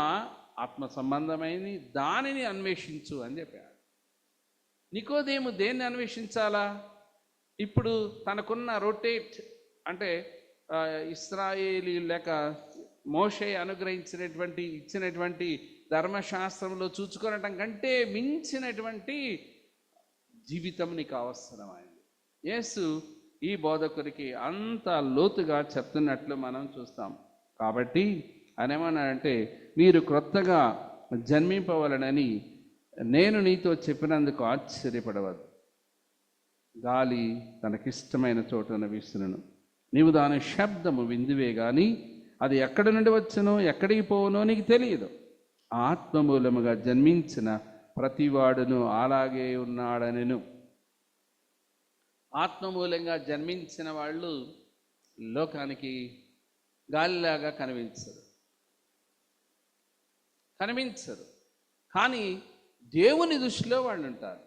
ఆత్మ సంబంధమైన దానిని అన్వేషించు అని చెప్పాడు. నికోదేము దేన్ని అన్వేషించాలా? ఇప్పుడు తనకున్న రొటేట్ అంటే ఇశ్రాయేలీ లేక మోషే ఇచ్చినటువంటి ధర్మశాస్త్రంలో చూచుకోవటం కంటే మించినటువంటి జీవితం నీకు అవసరమైంది. యేసు ఈ బోధకుడికి అంత లోతుగా చెప్తున్నట్లు మనం చూస్తాం. కాబట్టి ఆయన ఏమన్నాడంటే, మీరు క్రొత్తగా జన్మింపవలనని నేను నీతో చెప్పినందుకు ఆశ్చర్యపడవద్దు. గాలి తనకిష్టమైన చోటున వీసును, నీవు దాని శబ్దము విందువే కానీ అది ఎక్కడి నుండి వచ్చునో ఎక్కడికి పోవునో నీకు తెలియదు. ఆత్మమూలముగా జన్మించిన ప్రతివాడును అలాగే ఉన్నాడనెను. ఆత్మమూలంగా జన్మించిన వాళ్ళు లోకానికి గాలిలాగా కనిపించరు, కానీ దేవుని దృష్టిలో వాళ్ళు ఉంటారు.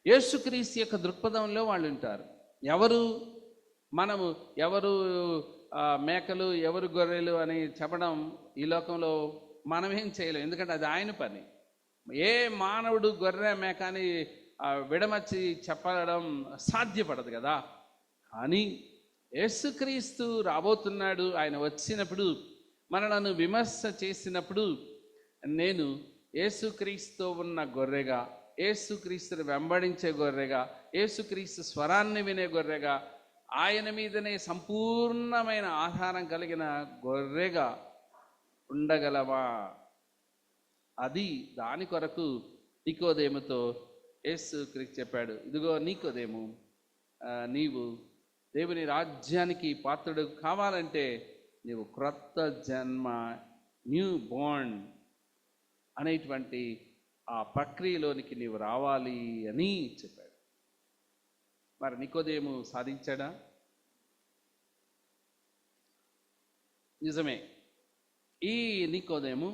యేసుక్రీస్తు యొక్క దృక్పథంలో వాళ్ళు ఉంటారు. ఎవరు మేకలు ఎవరు గొర్రెలు అని చెప్పడం ఈ లోకంలో మనమేం చేయలేం, ఎందుకంటే అది ఆయన పని. ఏ మానవుడు గొర్రె మేక అని విడమర్చి చెప్పడం సాధ్యపడదు కదా. కానీ యేసుక్రీస్తు రాబోతున్నాడు. ఆయన వచ్చినప్పుడు మనలను విమర్శ చేసినప్పుడు నేను యేసుక్రీస్తు ఉన్న గొర్రెగా, యేసుక్రీస్తుని వెంబడించే గొర్రెగా, యేసుక్రీస్తు స్వరాన్ని వినే గొర్రెగా, ఆయన మీదనే సంపూర్ణమైన ఆధారం కలిగిన గొర్రెగా ఉండగలవా? అది దాని కొరకు నికోదేముతో యేసుక్రీస్తు చెప్పాడు, ఇదిగో నికోదేము, నీవు దేవుని రాజ్యానికి పాత్రుడు కావాలంటే నీవు క్రొత్త జన్మ, న్యూ బోర్న్ అనేటువంటి ఆ ప్రక్రియలోనికి నీవు రావాలి అని చెప్పాడు. మరి నికోదేము సాధించాడా? నిజమే. ఈ నికోదేము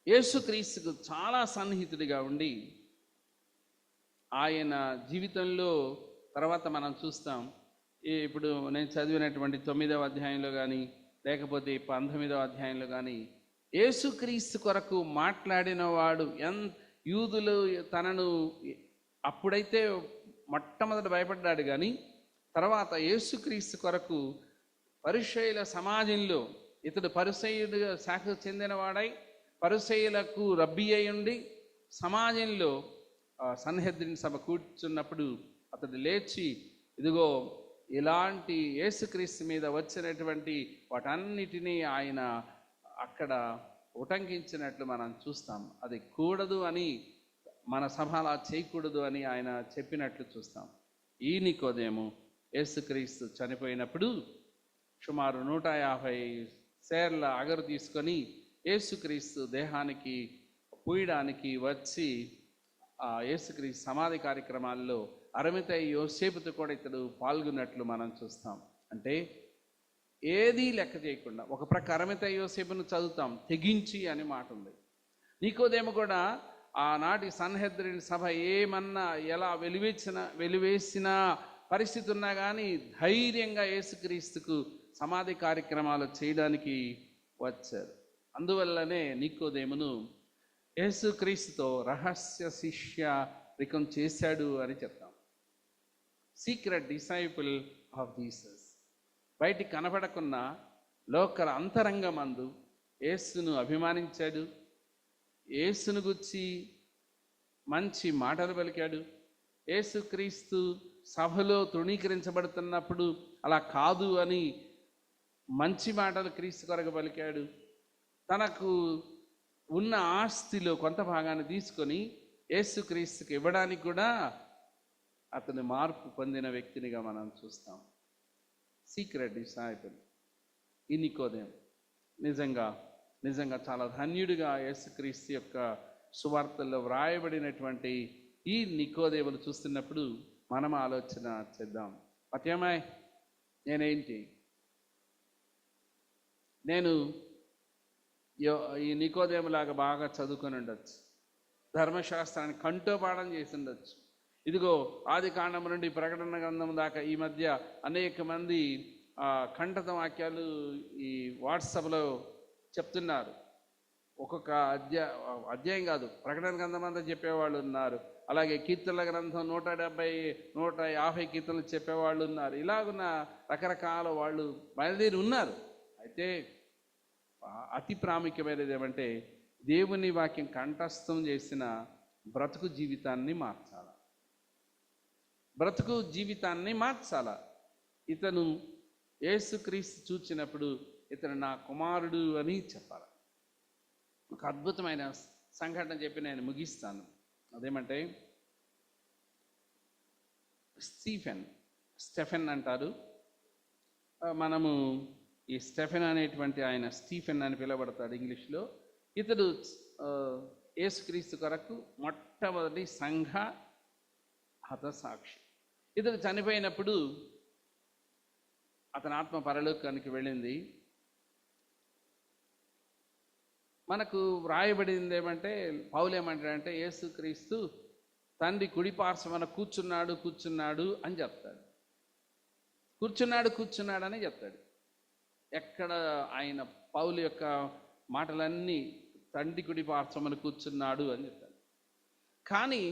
యేసుక్రీస్తుకు చాలా సన్నిహితుడిగా ఉండి ఆయన జీవితంలో తర్వాత మనం చూస్తాం. ఇప్పుడు నేను చదివినటువంటి 9వ అధ్యాయంలో కానీ లేకపోతే 19వ అధ్యాయంలో కానీ యేసుక్రీస్తు కొరకు మాట్లాడిన వాడు యూదులు తనను అప్పుడైతే మొట్టమొదట భయపడ్డాడు, కానీ తర్వాత యేసుక్రీస్తు కొరకు పరిసయ్యుల సమాజంలో ఇతడు పరిసయ్యుడిగా శాఖకు చెందినవాడై పరిసయ్యులకు రబ్బీ అయి ఉండి సమాజంలో సన్హెద్రిన్ సభ కూర్చున్నప్పుడు అతడు లేచి, ఇదిగో ఇలాంటి యేసుక్రీస్తు మీద వచ్చినటువంటి వాటన్నిటినీ ఆయన అక్కడ ఉటంకించినట్లు మనం చూస్తాం. అది కూడదు అని, మన సభ అలా చేయకూడదు అని ఆయన చెప్పినట్లు చూస్తాం. ఈ నికోదేము యేసుక్రీస్తు చనిపోయినప్పుడు సుమారు 150 సేర్ల అగరు తీసుకొని యేసుక్రీస్తు దేహానికి పూయడానికి వచ్చి ఆ యేసుక్రీస్తు సమాధి కార్యక్రమాల్లో అరమితయి యోసేపుతో కూడా ఇతడు పాల్గొన్నట్లు మనం చూస్తాం. అంటే ఏదీ లెక్క చేయకుండా ఒక ప్రక్క అరమితయి యోసేపును చదువుతాం, తెగించి అని మాట ఉంది. నికోదేము కూడా ఆనాటి సన్హెద్రిన్ సభ ఏమన్నా ఎలా వెలివేసిన పరిస్థితి ఉన్నా కానీ ధైర్యంగా యేసుక్రీస్తుకు సమాధి కార్యక్రమాలు చేయడానికి వచ్చారు. అందువల్లనే నికోదేమును యేసుక్రీస్తుతో రహస్య శిష్యరికం చేశాడు అని చెప్తాం. Secret disciple of Jesus. బయటికి కనపడకున్న లోకల అంతరంగమందు యేసును అభిమానించాడు, యేసును గురించి మంచి మాటలు పలికాడు. యేసుక్రీస్తు సభలో తృణీకరించబడుతున్నప్పుడు అలా కాదు అని మంచి మాటలు క్రీస్తు కొరకు పలికాడు. తనకు ఉన్న ఆస్తిలో కొంత భాగాన్ని తీసుకొని యేసుక్రీస్తుకి ఇవ్వడానికి కూడా అతను మార్పు పొందిన వ్యక్తినిగా మనం చూస్తాం. సీక్రెట్ డిసైపుల్ ఈ నికోదేము నిజంగా చాలా ధన్యుడిగా యేసుక్రీస్తు యొక్క సువార్తల్లో వ్రాయబడినటువంటి ఈ నికోదేమును చూస్తున్నప్పుడు మనం ఆలోచన చేద్దాం. పత్యమాయ్, నేనేంటి? నేను ఈ నికోదేములాగా బాగా చదువుకొని ఉండొచ్చు, ధర్మశాస్త్రాన్ని కంఠోపాఠం చేసి ఉండొచ్చు. ఇదిగో ఆది కాండం నుండి ప్రకటన గ్రంథం దాకా ఈ మధ్య అనేక మంది కంఠత వాక్యాలు ఈ వాట్సాప్లో చెప్తున్నారు. ఒక్కొక్క అధ్యాయం కాదు, ప్రకటన గ్రంథం అంతా చెప్పేవాళ్ళు ఉన్నారు. అలాగే కీర్తనల గ్రంథం 170, 150 కీర్తనలు చెప్పేవాళ్ళు ఉన్నారు. ఇలాగున్న రకరకాల వాళ్ళు బయలుదేరి ఉన్నారు. అయితే అతి ప్రాముఖ్యమైనది ఏమంటే దేవుని వాక్యం కంఠస్థం చేసిన బ్రతుకు జీవితాన్ని మార్చాలి. బ్రతుకు జీవితాన్ని మార్చాల. ఇతను యేసుక్రీస్తు చూచినప్పుడు ఇతను నా కుమారుడు అని చెప్పాలి. ఒక అద్భుతమైన సంఘటన చెప్పి నేను ముగిస్తాను. అదేమంటే స్టెఫెన్ అంటారు. మనము ఈ స్టెఫెన్ అనేటువంటి ఆయన స్టీఫెన్ అని పిలువబడతాడు ఇంగ్లీష్లో. ఇతడు యేసుక్రీస్తు కొరకు మొట్టమొదటి సంఘ హతసాక్షి. ఇతడు చనిపోయినప్పుడు అతని ఆత్మ పరలోకానికి వెళ్ళింది. మనకు వ్రాయబడింది ఏమంటే, పౌలు ఏమంటాడంటే యేసుక్రీస్తు తండ్రి కుడి పార్శ్వన కూర్చున్నాడు అని చెప్తాడు. కూర్చున్నాడు అని చెప్తాడు. ఎక్కడ ఆయన పౌలు యొక్క మాటలన్నీ తండ్రి కుడి పార్శ్వన కూర్చున్నాడు అని చెప్తాడు. కానీ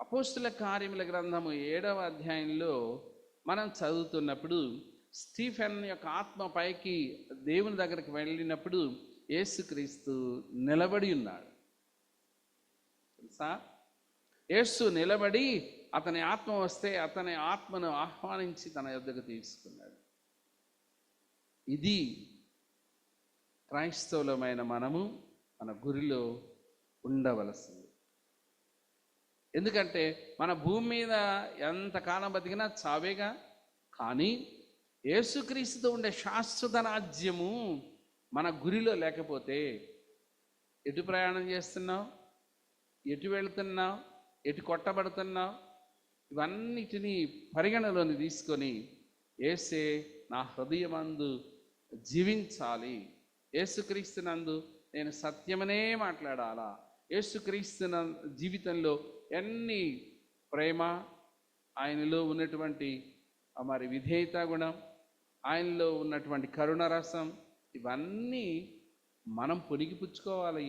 అపోస్తుల కార్యముల గ్రంథము 7వ అధ్యాయంలో మనం చదువుతున్నప్పుడు స్టీఫెన్ యొక్క ఆత్మ పైకి దేవుని దగ్గరికి వెళ్ళినప్పుడు యేసుక్రీస్తు నిలబడి ఉన్నాడు. తెలుసా? యేసు నిలబడి అతని ఆత్మ వస్తే అతని ఆత్మను ఆహ్వానించి తన యొద్దకు తీసుకున్నాడు. ఇది క్రైస్తవులమైన మనము మన గురిలో ఉండవలసింది. ఎందుకంటే మన భూమి మీద ఎంతకాలం బతికినా చావేగా. కానీ యేసుక్రీస్తుతో ఉండే శాశ్వత రాజ్యము మన గురిలో లేకపోతే ఎటు ప్రయాణం చేస్తున్నావు, ఎటు వెళుతున్నావు, ఎటు కొట్టబడుతున్నావు, ఇవన్నిటినీ పరిగణలోని తీసుకొని యేసే నా హృదయమందు జీవించాలి, యేసుక్రీస్తునందు నేను సత్యమనే మాట్లాడాలా, యేసుక్రీస్తు జీవితంలో ఎన్ని ప్రేమ, ఆయనలో ఉన్నటువంటి మరి విధేయత గుణం, ఆయనలో ఉన్నటువంటి కరుణరసం, ఇవన్నీ మనం పొనిగిపుచ్చుకోవాలి.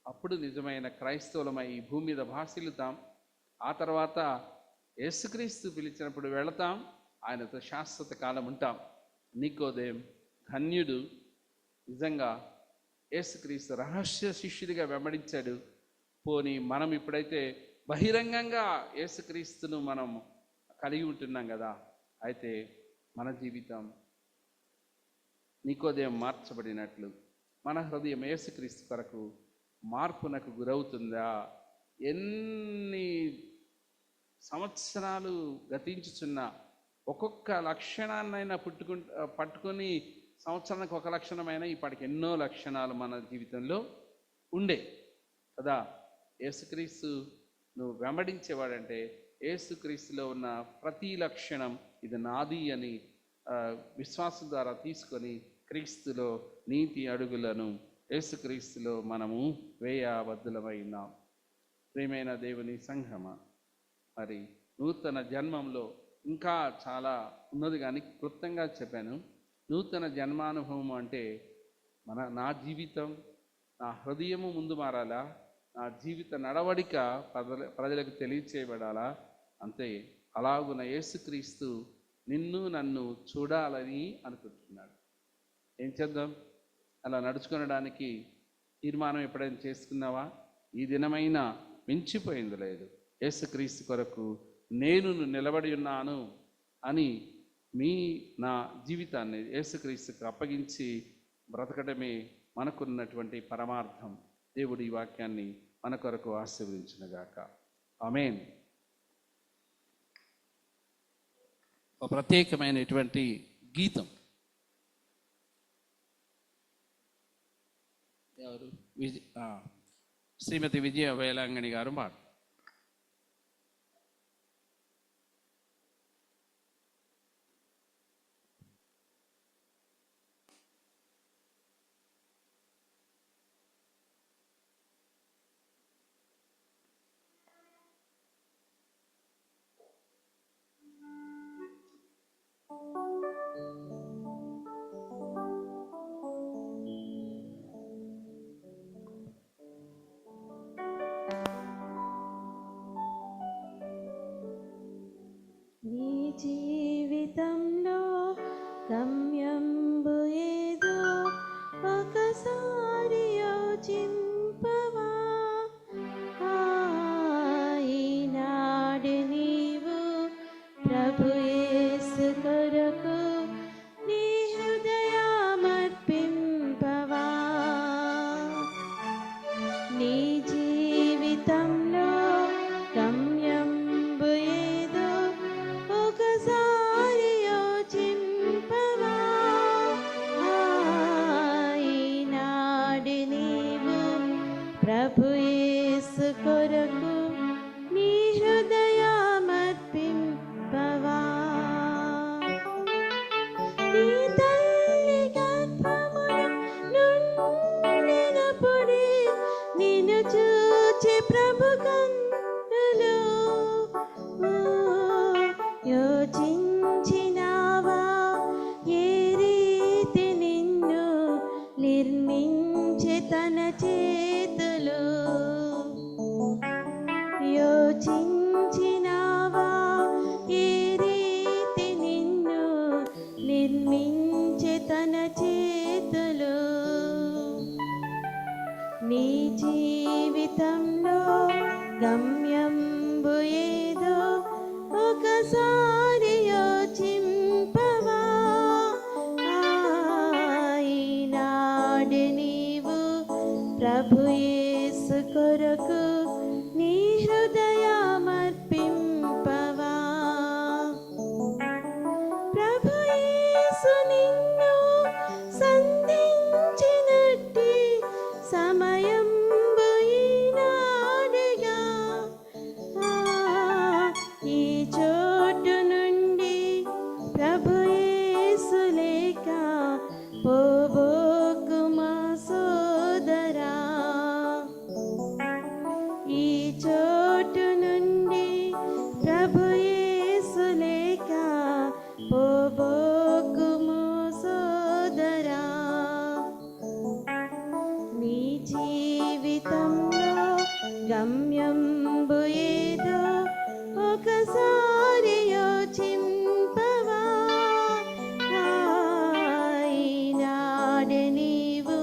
అప్పుడు నిజమైన క్రైస్తవులమై ఈ భూమి మీద భాసిల్లుతాం. ఆ తర్వాత యేసుక్రీస్తు పిలిచినప్పుడు వెళతాం, ఆయనతో శాశ్వత కాలం ఉంటాం. నికోదేము ధన్యుడు. నిజంగా యేసుక్రీస్తు రహస్య శిష్యుడిగా వెంబడించాడు. పోనీ మనం ఇప్పుడైతే బహిరంగంగా యేసుక్రీస్తును మనం కలిగి ఉంటున్నాం కదా, అయితే మన జీవితం నికోదేము మార్చబడినట్లు మన హృదయం యేసుక్రీస్తు కొరకు మార్పునకు గురవుతుందా? ఎన్ని సంవత్సరాలు గతించుచున్నా ఒక్కొక్క లక్షణాన్నైనా పట్టుకొని సంవత్సరానికి ఒక లక్షణమైన ఇప్పటికి ఎన్నో లక్షణాలు మన జీవితంలో ఉండే కదా. యేసుక్రీస్తు నువ్వు వెంబడించేవాడంటే యేసుక్రీస్తులో ఉన్న ప్రతి లక్షణం ఇది నాది అని విశ్వాసం ద్వారా తీసుకొని క్రీస్తులో నీతి అడుగులను యేసుక్రీస్తులో మనము వేయబద్ధులమైనాం. ప్రియమైన దేవుని సంఘమా, మరి నూతన జన్మంలో ఇంకా చాలా ఉన్నది, కానీ క్లుప్తంగా చెప్పాను. నూతన జన్మానుభవం అంటే నా జీవితం, నా హృదయము ముందు మారాలా, నా జీవిత నడవడిక ప్రజలకు తెలియచేయబడాలా. అంతే. అలాగున యేసుక్రీస్తు నిన్ను నన్ను చూడాలని అనుకుంటున్నాడు. ఏం చేద్దాం? అలా నడుచుకొనడానికి తీర్మానం ఎప్పుడైనా చేసుకున్నావా? ఈ దినమైనా మించిపోయింది లేదు. యేసుక్రీస్తు కొరకు నేను నిలబడి ఉన్నాను అని నా జీవితాన్ని యేసుక్రీస్తుకు అప్పగించి బ్రతకడమే మనకున్నటువంటి పరమార్థం. దేవుడి ఈ వాక్యాన్ని మన కొరకు ఆశీర్వదించునుగాక. ఆమేన్. ఒక ప్రత్యేకమైనటువంటి గీతం ఎవరు? శ్రీమతి విజయ వేలాంగణి గారు మాట. నీ జీవితంలో గమ్యంబు ఏదో ఒకసారి యోచింపవా. ఈనాడు నీవు యేసు కొరకు నీ హృదయమర్పింపవా. నీ తల్లి గర్భమున నుండినప్పుడే నిన్ను చూచి ప్రభు కన్నులు యోచించినావా ఏ రీతి నిన్ను నిర్మించే తన చేతులు. యోచించినావా ఏ రీతి నిన్ను నిర్మించే తన చేతులు. నీ జీవితంలో గమ్యంబు ఏదో ఒకసారి యోచింపవా. ఈనాడు నీవు ప్రభు యేసు కొరకు నీ హృదయమర్పింపవా. ప్రభు యేసు నిన్ను సంధించినట్టి సమయంబు ఈనాడుగా. ఈ చోటు నుండి ప్రభు యేసు లేక పోబోకుమా సోదరా. ఈ చోటు నుండి ప్రభు యేసు లేక పోబోకుము సోదరా. నీ జీవితంలో గమ్యంబు ఏదో ఒకసారి యోచింపవా. ఈనాడు నీవు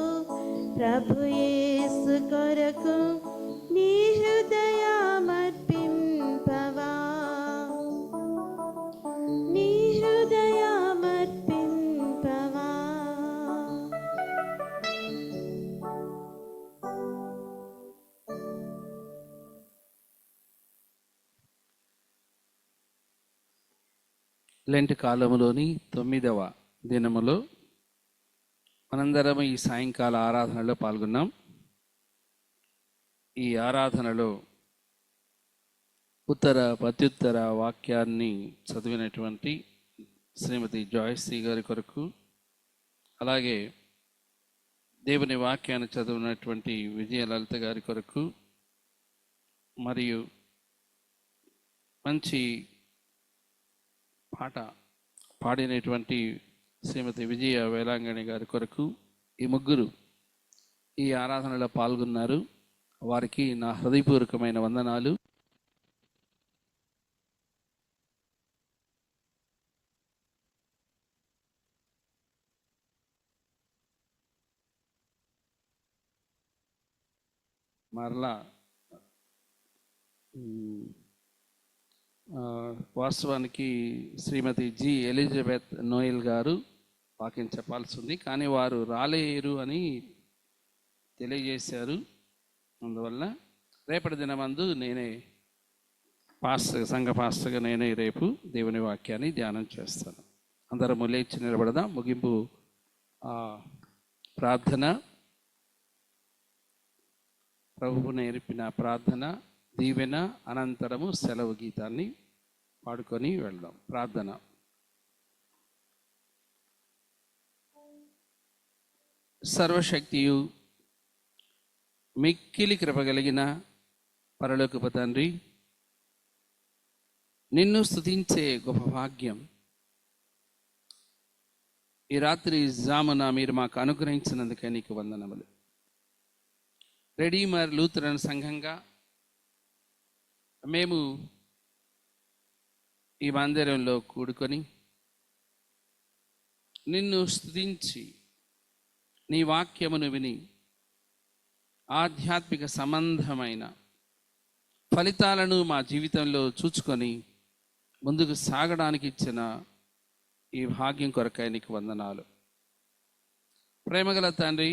ప్రభు యేసు కొరకు నీ హృదయమర్పింపవా. నీ హృదయమర్పింపవా. లెంట్ కాలములోని 9వ దినములో మనందరం ఈ సాయంకాల ఆరాధనలో పాల్గొన్నాం. ఈ ఆరాధనలో ఉత్తర ప్రత్యుత్తర వాక్యాన్ని చదివినటువంటి శ్రీమతి జాయిశ్రీ గారి కొరకు, అలాగే దేవుని వాక్యాన్ని చదివినటువంటి విజయలలిత గారి కొరకు, మరియు మంచి పాట పాడినటువంటి శ్రీమతి విజయ వేలాంగణి గారి కొరకు, ఈ ముగ్గురు ఈ ఆరాధనలో పాల్గొన్నారు. వారికి నా హృదయపూర్వకమైన వందనాలు. మరలా వాస్తవానికి శ్రీమతి జి ఎలిజబెత్ నోయల్ గారు వాక్యం చెప్పాల్సి ఉంది, కానీ వారు రాలేరు అని తెలియజేశారు. అందువల్ల రేపటి దినమందు నేనే సంఘ పాస్టర్గా నేనే రేపు దేవుని వాక్యాన్ని ధ్యానం చేస్తాను. అందరము లేచి నిలబడదాం. ముగింపు ప్రార్థన, ప్రభువు నేర్పిన ప్రార్థన దీవెన అనంతరము సెలవు గీతాన్ని పాడుకొని వెళ్దాం. ప్రార్థన. సర్వశక్తియు మిక్కిలి కృప కలిగిన పరలోకపు తండ్రి, నిన్ను స్తుతించే గొప్ప భాగ్యం ఈ రాత్రి జామున మీరు మాకు అనుగ్రహించినందుకే నీకు వందనములు. రెడీమర్ లూథరన్ సంఘంగా మేము ఈ మందిరంలో కూడుకొని నిన్ను స్తుతించి నీ వాక్యమును విని ఆధ్యాత్మిక సంబంధమైన ఫలితాలను మా జీవితంలో చూచుకొని ముందుకు సాగడానికి ఇచ్చిన ఈ భాగ్యం కొరకై నీకు వందనాలు. ప్రేమగల తండ్రి,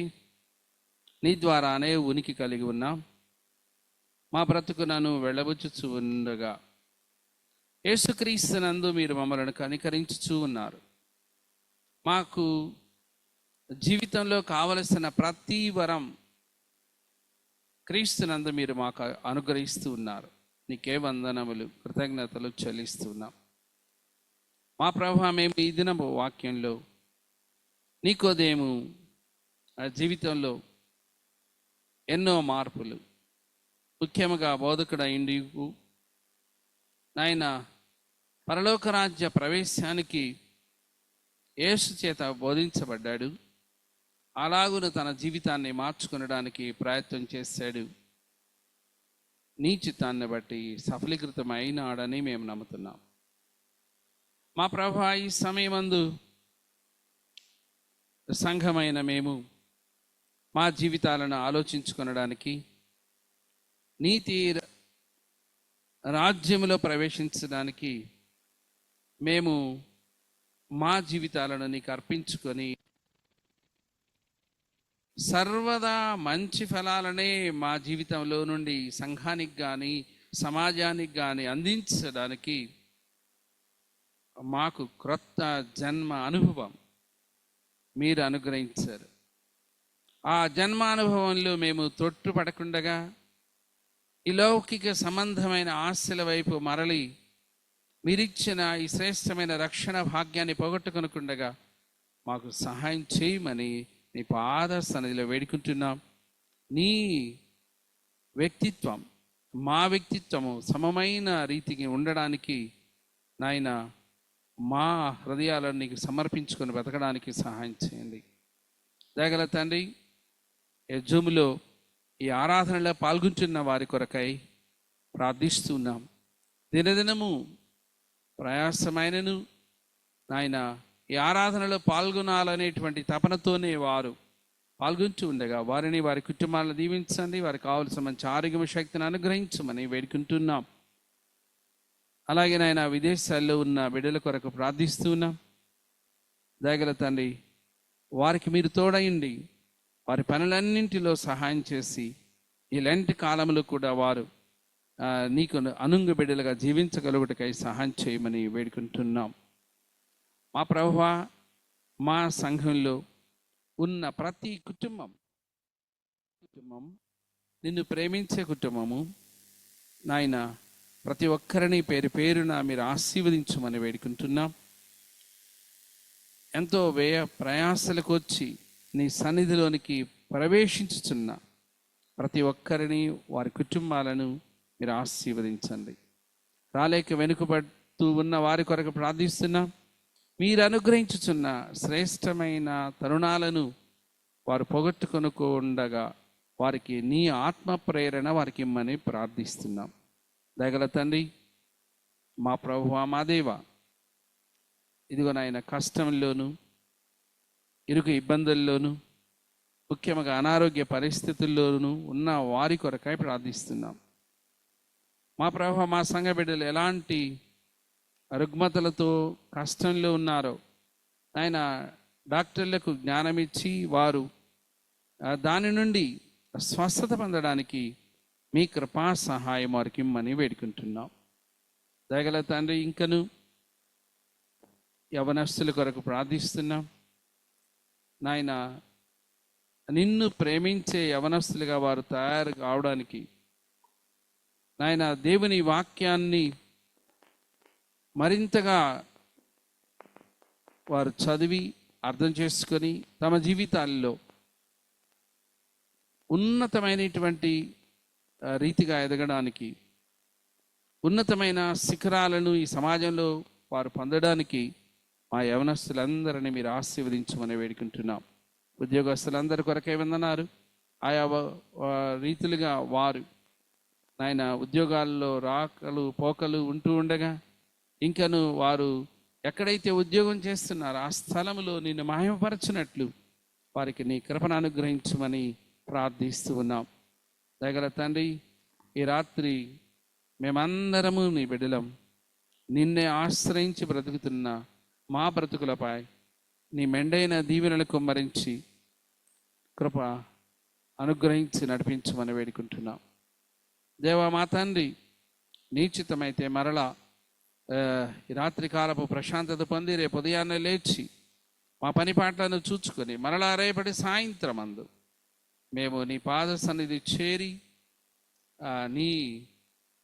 నీ ద్వారానే ఉనికి కలిగి ఉన్నాం. మా బ్రతుకునను వెళ్ళబుచ్చుచూ ఉండగా యేసుక్రీస్తునందు మీరు మమ్మల్ని కనికరించుచూ ఉన్నారు. మాకు జీవితంలో కావలసిన ప్రతి వరం క్రీస్తునందు మీరు మాకు అనుగ్రహిస్తూ ఉన్నారు. నీకే వందనములు, కృతజ్ఞతలు చెల్లిస్తున్నాం. మా ప్రభువా, మేము ఈ దినపు వాక్యంలో నికోదేము జీవితంలో ఎన్నో మార్పులు, ముఖ్యంగా బోధకుడైండి నాయన పరలోక రాజ్య ప్రవేశానికి యేసు చేత బోధించబడ్డాడు. అలాగున తన జీవితాన్ని మార్చుకొనడానికి ప్రయత్నం చేశాడు. నీ చిత్తాన్ని బట్టి సఫలీకృతం అయినాడని మేము నమ్ముతున్నాం. మా ప్రభువా, ఈ సమయమందు సంఘమైన మేము మా జీవితాలను ఆలోచించుకొనడానికి, నీతి రాజ్యములో ప్రవేశించడానికి మేము మా జీవితాలను నీకు అర్పించుకొని సర్వదా మంచి ఫలాలనే మా జీవితంలో నుండి సంఘానికి కానీ సమాజానికి కానీ అందించడానికి మాకు క్రొత్త జన్మ అనుభవం మీరు అనుగ్రహించారు. ఆ జన్మ అనుభవంలో మేము తొట్టుపడకుండగా ఈ లౌకిక సంబంధమైన ఆశల వైపు మరలి మీరిచ్చిన ఈ శ్రేష్టమైన రక్షణ భాగ్యాన్ని పోగొట్టుకొనకుండగా మాకు సహాయం చేయమని నీ పాద సన్నిధిలో వేడుకుంటున్నాం. నీ వ్యక్తిత్వం మా వ్యక్తిత్వము సమమైన రీతికి ఉండడానికి నాయన మా హృదయాలను నీకు సమర్పించుకొని బ్రతకడానికి సహాయం చేయండి. దయగల తండ్రి, ఈ జూములో ఈ ఆరాధనలో పాల్గొంటున్న వారి కొరకై ప్రార్థిస్తున్నాం. దినదినము ప్రయాసమైనను నాయన ఈ ఆరాధనలో పాల్గొనాలనేటువంటి తపనతోనే వారు పాల్గొంటూ ఉండగా వారిని, వారి కుటుంబాలను దీవించండి. వారికి కావలసిన మంచి ఆరోగ్య శక్తిని అనుగ్రహించమని వేడుకుంటున్నాం. అలాగే నాయన విదేశాల్లో ఉన్న బిడ్డల కొరకు ప్రార్థిస్తున్నాం. దయగల తండ్రి, వారికి మీరు తోడయండి. వారి పనులన్నింటిలో సహాయం చేసి ఈ లెంట్ కాలంలో కూడా వారు నీకు అనుంగు బిడ్డలుగా జీవించగలుగుటకై సహాయం చేయమని వేడుకుంటున్నాం. మా ప్రభువా, మా సంఘంలో ఉన్న ప్రతి కుటుంబం నిన్ను ప్రేమించే కుటుంబము నాయన, ప్రతి ఒక్కరిని పేరు పేరున మీరు ఆశీర్వదించమని వేడుకుంటున్నాం. ఎంతో వ్యయ ప్రయాసలకు వచ్చి నీ సన్నిధిలోనికి ప్రవేశించుచున్న ప్రతి ఒక్కరిని, వారి కుటుంబాలను మీరు ఆశీర్వదించండి. రాలేక వెనుకబడుతూ ఉన్న వారి కొరకు ప్రార్థిస్తున్నాం. మీరు అనుగ్రహించుచున్న శ్రేష్టమైన తరుణాలను వారు పోగొట్టుకొనుకుండగా వారికి నీ ఆత్మ ప్రేరణ వారికి ఇమ్మని ప్రార్థిస్తున్నాం. దయగల తండ్రి, మా ప్రభువా, మా దేవా, ఇదిగో నాయన కష్టంలోను ఇరుకు ఇబ్బందుల్లోనూ ముఖ్యంగా అనారోగ్య పరిస్థితుల్లోనూ ఉన్న వారి కొరకై ప్రార్థిస్తున్నాం. మా ప్రభువా, మా సంఘ బిడ్డలు ఎలాంటి రుగ్మతలతో కష్టంలో ఉన్నారో ఆయన డాక్టర్లకు జ్ఞానం ఇచ్చి వారు దాని నుండి స్వస్థత పొందడానికి మీ కృపా సహాయం వారికి ఇమ్మని వేడుకుంటున్నాం. దయగల తండ్రి, ఇంకను యవనస్తుల కొరకు ప్రార్థిస్తున్నాం. నాయన, నిన్ను ప్రేమించే యవనస్తులుగా వారు తయారు కావడానికి నాయన దేవుని వాక్యాన్ని మరింతగా వారు చదివి అర్థం చేసుకొని తమ జీవితాల్లో ఉన్నతమైనటువంటి రీతిగా ఎదగడానికి, ఉన్నతమైన శిఖరాలను ఈ సమాజంలో వారు పొందడానికి మా యవనస్తులందరినీ మీరు ఆశీర్వదించమని వేడుకుంటున్నాం. ఉద్యోగస్తులందరి కొరకే వందనాలు. ఆయా రీతులుగా వారు నాయన ఉద్యోగాల్లో రాకలు పోకలు ఉంటూ ఉండగా ఇంకను వారు ఎక్కడైతే ఉద్యోగం చేస్తున్నారో ఆ స్థలంలో నిన్ను మహిమపరచినట్లు వారికి నీ కృపను అనుగ్రహించమని ప్రార్థిస్తూ ఉన్నాం. దయగల తండ్రి, ఈ రాత్రి మేమందరము నీ బిడ్డలం, నిన్నే ఆశ్రయించి బ్రతుకుతున్న మా బ్రతుకులపై నీ మెండైన దీవెనలు కుమ్మరించి కృప అనుగ్రహించి నడిపించమని వేడుకుంటున్నాం. దేవా, మా తండ్రి, నిశ్చితమైతే మరలా ఈ రాత్రి కాలపు ప్రశాంతత పొంది రేపు ఉదయాన్నే లేచి మా పని పాటలను చూచుకొని మరలా రేపటి సాయంత్రం అందు మేము నీ పాద సన్నిధి చేరి నీ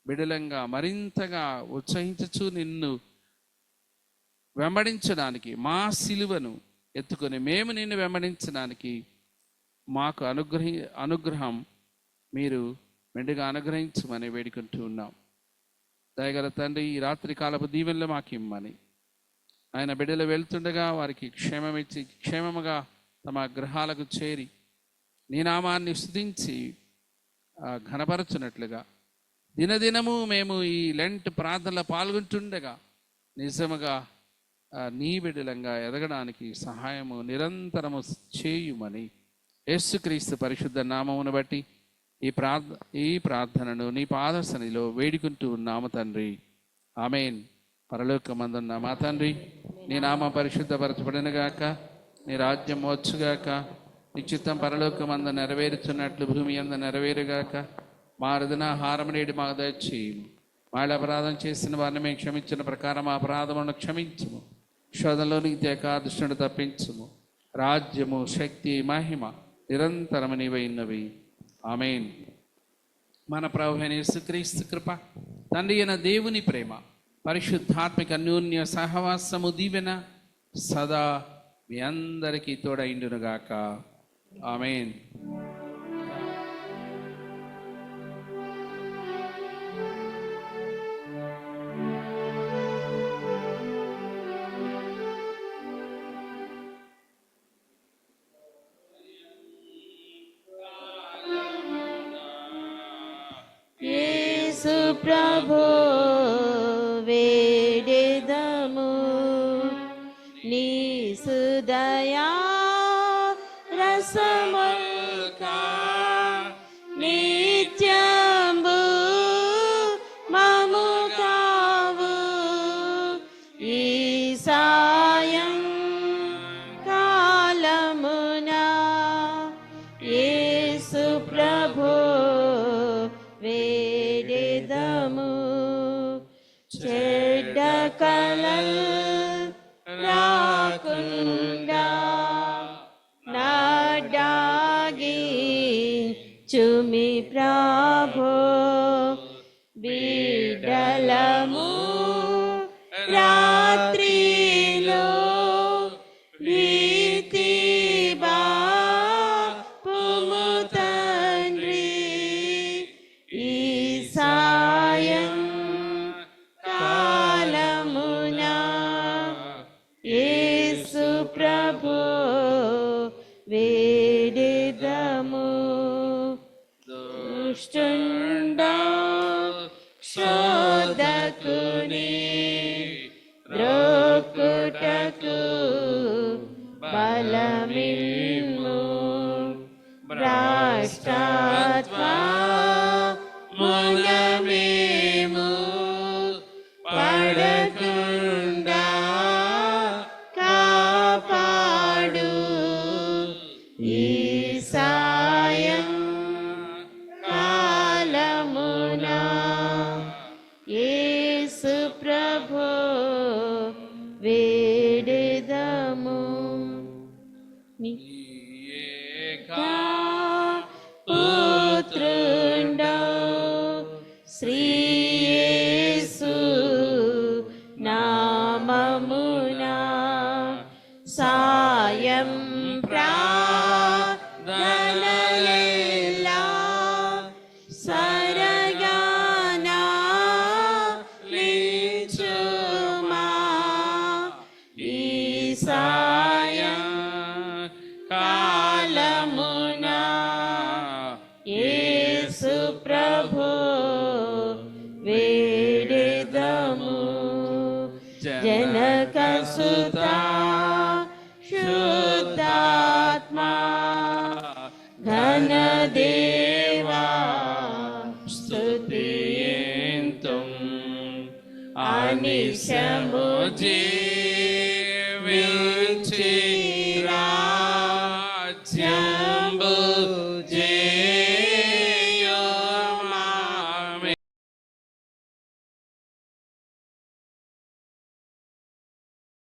బిడలంగా మరింతగా ఉత్సహించచ్చు నిన్ను వెంబడించడానికి, మా సిలువను ఎత్తుకొని మేము నిన్ను వెంబడించడానికి మాకు అనుగ్రహం మీరు మెండుగా అనుగ్రహించమని వేడుకుంటూ ఉన్నాం. దయగల తండ్రి, ఈ రాత్రి కాలపు దీవెనలు మాకు ఇమ్మని, ఆయన బిడ్డలు వెళ్తుండగా వారికి క్షేమమిచ్చి క్షేమముగా తమ గృహాలకు చేరి నీ నామాన్ని స్తుతించి ఘనపరచునట్లుగా దినదినము మేము ఈ లెంట్ ప్రార్థనలో పాల్గొంటుండగా నిజముగా నీ బిడ్డలంగా ఎదగడానికి సహాయము నిరంతరము చేయుమని యేసుక్రీస్తు పరిశుద్ధ నామమును బట్టి ఈ ప్రార్థనను నీ పాదసనిలో వేడుకుంటూ ఉన్నాము తండ్రి. ఆమేన్. పరలోకమందున్న మా తండ్రి, నీ నామం పరిశుద్ధపరచబడినగాక, నీ రాజ్యం వచ్చుగాక, నీ చిత్తం పరలోకమందు నెరవేరుచున్నట్లు భూమి అందు నెరవేరుగాక. మా రుదినాహారం నేడు మాకు దయచేయము. వాళ్ళ అపరాధం చేసిన వారిని మేము క్షమించిన ప్రకారం మా అపరాధములను క్షమించుము. శోధనలోనికి తేక దుష్టుని తప్పించుము. రాజ్యము, శక్తి, మహిమ నిరంతరము నీవై ఉన్నవి. ఆమేన్. మన ప్రభువైన యేసుక్రీస్తు కృప, తండ్రి అయిన దేవుని ప్రేమ, పరిశుద్ధాత్మిక అన్యోన్య సహవాసము దీవెన సదా మీ అందరికీ తోడైండునుగాక. ఆమేన్. యేసు ప్రభు వేడెదము, నీ సుదయా రసముల్కా నిత్యంబు మము కావు. ఈ సాయం కాలమున యేసు ప్రభు వేడెదము, చెడ్డ కలలు రాకుండా నాడాగి చుమి ప్రభు బిడలము రాత్రిలో భీతి బాపుము తండ్రి. ఈ సాయం కాలమున యేసు ప్రభు వేడెదము, దుష్టుండా శోధకుని ద్రోక్కుటకు బలమిమ్ము. భ్రష్టాత్మమునమేము పడకుండా కాపాడు. ఈ సాయం కాలమున యేసు ప్రభు వేడెదము. పుత్రుండవు శ్రీ యేసు నామమున సాయం ప్రార్థనలెల్లా సరగానా లించుమా. ఈ సాయం కాలమున యేసు ప్రభు వేడెదము, జనకసుతా శుద్ధాత్మా ఘనదేవా స్తుతియంతుం. అనిశము జీవించి రాజ్యం